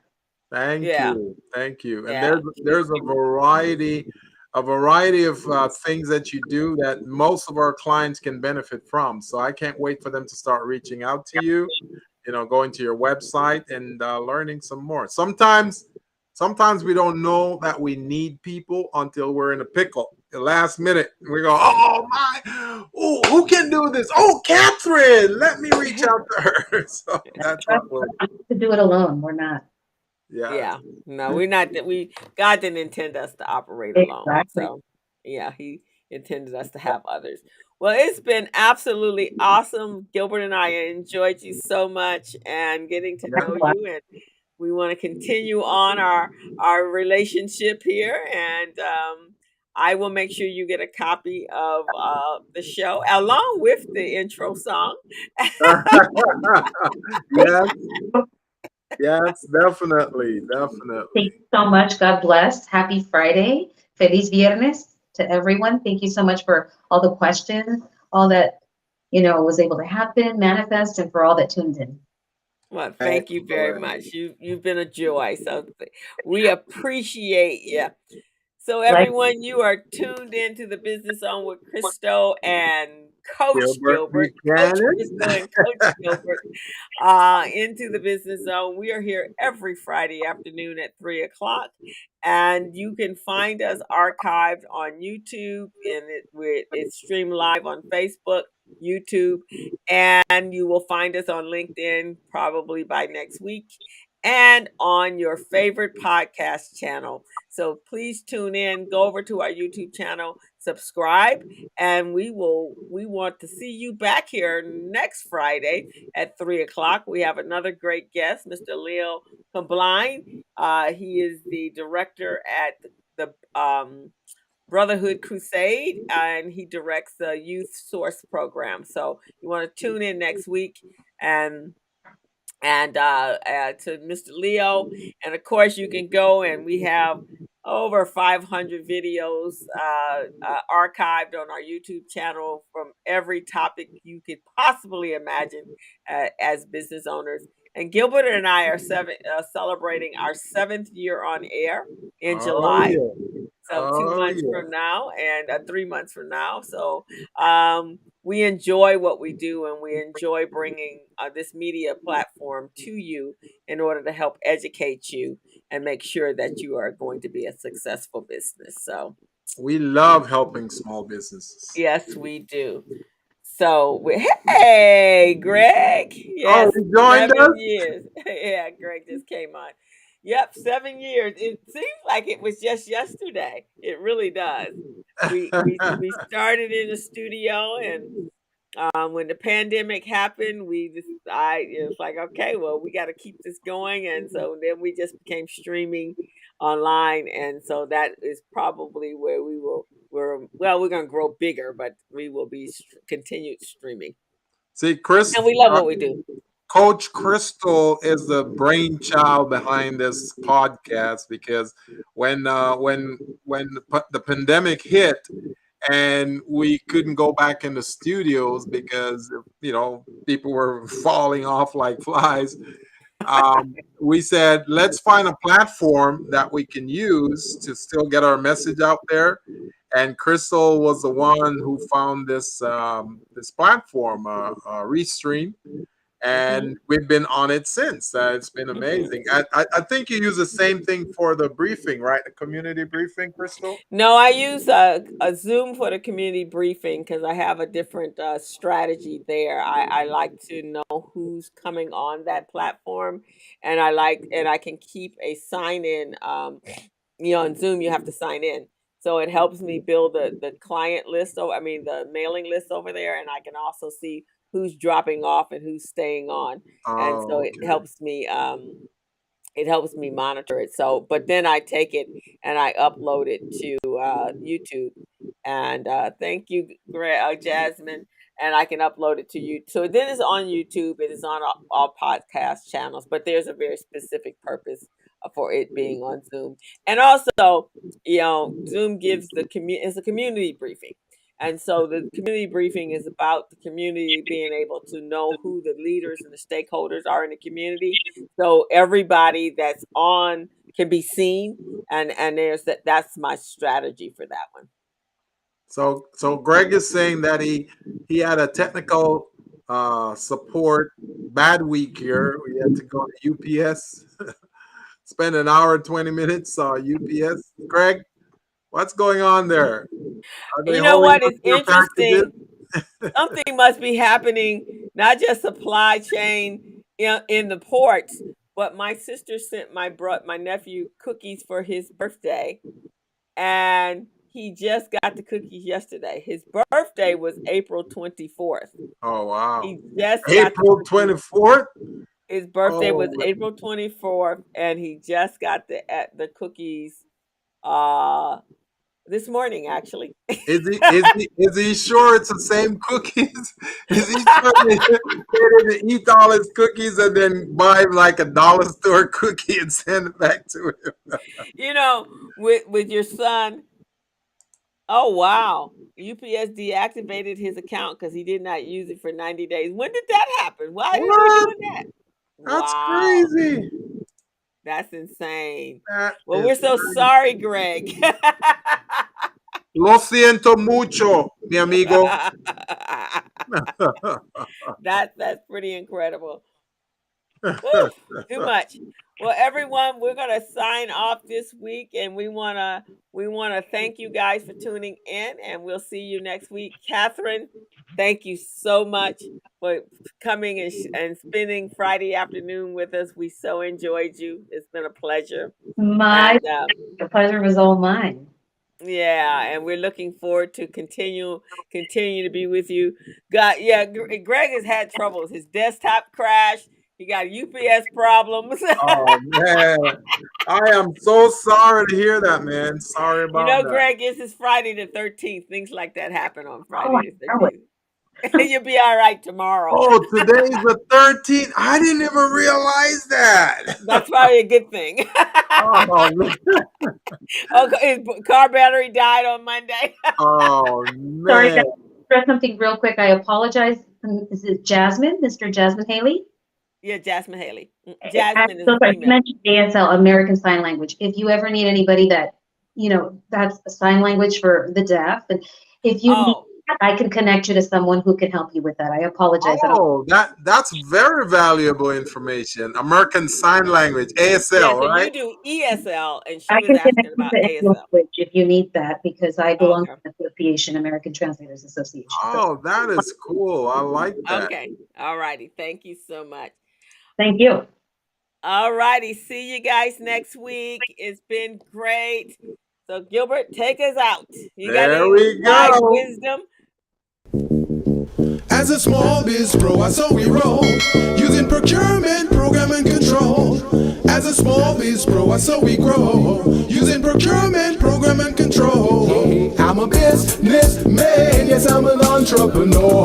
Speaker 2: thank
Speaker 3: yeah,
Speaker 2: you. Thank you. And
Speaker 3: yeah.
Speaker 2: there's a variety of things that you do that most of our clients can benefit from. So I can't wait for them to start reaching out to you, going to your website and learning some more. Sometimes we don't know that we need people until we're in a pickle. The last minute, we go, oh my, oh, who can do this? Oh, Catherine, let me reach out to her. So that's
Speaker 5: Trust
Speaker 2: what we're,
Speaker 5: us to do it alone. We're not.
Speaker 2: yeah.
Speaker 3: Yeah, no, we're not that we God didn't intend us to operate alone.
Speaker 5: Exactly.
Speaker 3: So, yeah, he intended us to have others. Well, it's been absolutely awesome. Gilbert and I enjoyed you so much and getting to know you, and we want to continue on our relationship here, and I will make sure you get a copy of the show along with the intro song.
Speaker 2: Yes, yes, definitely,
Speaker 5: Thank
Speaker 2: definitely.
Speaker 5: you so much. God bless. Happy Friday. Feliz Viernes to everyone. Thank you so much for all the questions, all that, was able to happen, manifest, and for all that tuned in.
Speaker 3: Well, thank you very
Speaker 2: Excellent.
Speaker 3: much. You've been a joy. So we appreciate you. So
Speaker 5: Like,
Speaker 3: everyone, you are tuned into the Business Zone with Christo and Coach Gilbert, Coach
Speaker 2: Buchanan.
Speaker 3: Crystal, and Coach Gilbert into the Business Zone. We are here every Friday afternoon at 3 o'clock, and you can find us archived on YouTube, and it's streamed live on Facebook, YouTube, and you will find us on LinkedIn probably by next week, and on your favorite podcast channel. So please tune in, go over to our YouTube channel, subscribe, and we want to see you back here next Friday at 3 o'clock. We have another great guest, Mr. Leo Combline. He is the director at the Brotherhood Crusade, and he directs the Youth Source program. So you want to tune in next week and to Mr. Leo. And of course, you can go, and we have over 500 videos archived on our YouTube channel from every topic you could possibly imagine as business owners. And Gilbert and I are celebrating our 7th year on air in July.
Speaker 2: Yeah.
Speaker 3: So 2 months from now and 3 months from now. So we enjoy what we do, and we enjoy bringing this media platform to you in order to help educate you and make sure that you are going to be a successful business. So
Speaker 2: We love helping small businesses.
Speaker 3: yes, we do. So, hey, Greg. Yes,
Speaker 2: Oh, you joined
Speaker 3: 7
Speaker 2: us?
Speaker 3: years. Yeah, Greg just came on. Yep, 7 years. It seems like it was just yesterday. It really does. We started in the studio, and when the pandemic happened, it was like, okay, well, we got to keep this going, and so then we just became streaming online, and so that is probably where we're going to grow bigger, but we will be continued streaming,
Speaker 2: See, Chris,
Speaker 3: and we love what we do.
Speaker 2: Coach Crystal is the brainchild behind this podcast because when the pandemic hit and we couldn't go back in the studios because people were falling off like flies, we said let's find a platform that we can use to still get our message out there. And Crystal was the one who found this platform, Restream, and we've been on it since. It's been amazing. I think you use the same thing for the briefing, right? The community briefing, Crystal?
Speaker 3: No, I use a Zoom for the community briefing because I have a different strategy there. I like to know who's coming on that platform, and I can keep a sign in. On Zoom, you have to sign in. So it helps me build the client list, the mailing list over there, and I can also see who's dropping off and who's staying on. And so
Speaker 2: Okay.
Speaker 3: it helps me monitor it. So, but then I take it and I upload it to YouTube. And thank you, Jasmine. And I can upload it to you. So then it's on YouTube. It is on all podcast channels, but there's a very specific purpose for it being on Zoom. And also, Zoom gives it's a community briefing. And so the community briefing is about the community being able to know who the leaders and the stakeholders are in the community. So everybody that's on can be seen. And that's my strategy for that one.
Speaker 2: So Greg is saying that he had a technical support bad week here. We had to go to UPS, spend an hour and 20 minutes UPS. Greg, what's going on there?
Speaker 3: You know what is interesting? Something must be happening, not just supply chain in the ports, but my sister sent my nephew cookies for his birthday, and he just got the cookies yesterday. His birthday was April 24th.
Speaker 2: Oh, wow.
Speaker 3: He just
Speaker 2: April 24th?
Speaker 3: His birthday was April 24th, and he just got the cookies this morning, actually.
Speaker 2: Is he sure it's the same cookies? Is he sure they didn't eat all his cookies and then buy like a dollar store cookie and send it back to him?
Speaker 3: With your son. Oh, wow. UPS deactivated his account because he did not use it for 90 days. When did that happen? Why are you doing that?
Speaker 2: That's crazy.
Speaker 3: That's insane. Well, we're so sorry, Greg.
Speaker 2: Lo siento mucho, mi amigo.
Speaker 3: That's pretty incredible. Woo, too much. Well, everyone, we're gonna sign off this week, and we wanna thank you guys for tuning in, and we'll see you next week. Catherine, thank you so much for coming and spending Friday afternoon with us. We so enjoyed you. It's been a pleasure.
Speaker 5: My
Speaker 3: And
Speaker 5: the pleasure was all mine.
Speaker 3: yeah, and we're looking forward to continue to be with you. Yeah, Greg has had troubles. His desktop crashed. He got UPS problems.
Speaker 2: Oh man, I am so sorry to hear that, man. Sorry
Speaker 3: You
Speaker 2: about
Speaker 3: know,
Speaker 2: that.
Speaker 3: Greg, this is Friday the 13th. Things like that happen on
Speaker 5: Oh, I
Speaker 3: Friday the
Speaker 5: know it.
Speaker 3: 13th. You'll be all right tomorrow.
Speaker 2: Oh, today's the 13th. I didn't even realize that.
Speaker 3: That's probably a good thing.
Speaker 2: Oh man.
Speaker 3: Oh, his car battery died on Monday.
Speaker 2: Oh
Speaker 5: Sorry,
Speaker 2: man.
Speaker 5: guys. Express something real quick. I apologize. Is it Jasmine, Mr. Jasmine Haley?
Speaker 3: Yeah, Jasmine Haley.
Speaker 5: I'm
Speaker 3: Jasmine is
Speaker 5: so
Speaker 3: a
Speaker 5: sorry. You
Speaker 3: female.
Speaker 5: mentioned ASL, American Sign Language. If you ever need anybody that, that's a sign language for the deaf, and if you need
Speaker 3: Oh,
Speaker 5: that, I can connect you to someone who can help you with that. I apologize. I don't.
Speaker 2: Oh, that's very valuable information. American Sign Language,
Speaker 3: yeah.
Speaker 2: ASL,
Speaker 3: So
Speaker 2: right?
Speaker 3: you do ESL, and she
Speaker 5: I
Speaker 3: was
Speaker 5: can connect
Speaker 3: asking
Speaker 5: you
Speaker 3: about
Speaker 5: to any
Speaker 3: ASL.
Speaker 5: language if you need that because I belong
Speaker 3: Okay.
Speaker 5: to the association, American Translators Association. So
Speaker 2: Oh, that is cool. I like that.
Speaker 3: Okay. All righty. Thank you so much.
Speaker 5: thank you.
Speaker 3: All righty. See you guys next week. It's been great. So, Gilbert, take us out. You got
Speaker 2: There
Speaker 3: any
Speaker 2: we
Speaker 3: wise
Speaker 2: go.
Speaker 3: wisdom?
Speaker 1: As a small biz pro, that's how we roll. Using procurement, program, and control. As a small biz pro, that's how we grow. Using procurement, program, and control. I'm a businessman, yes, I'm an entrepreneur.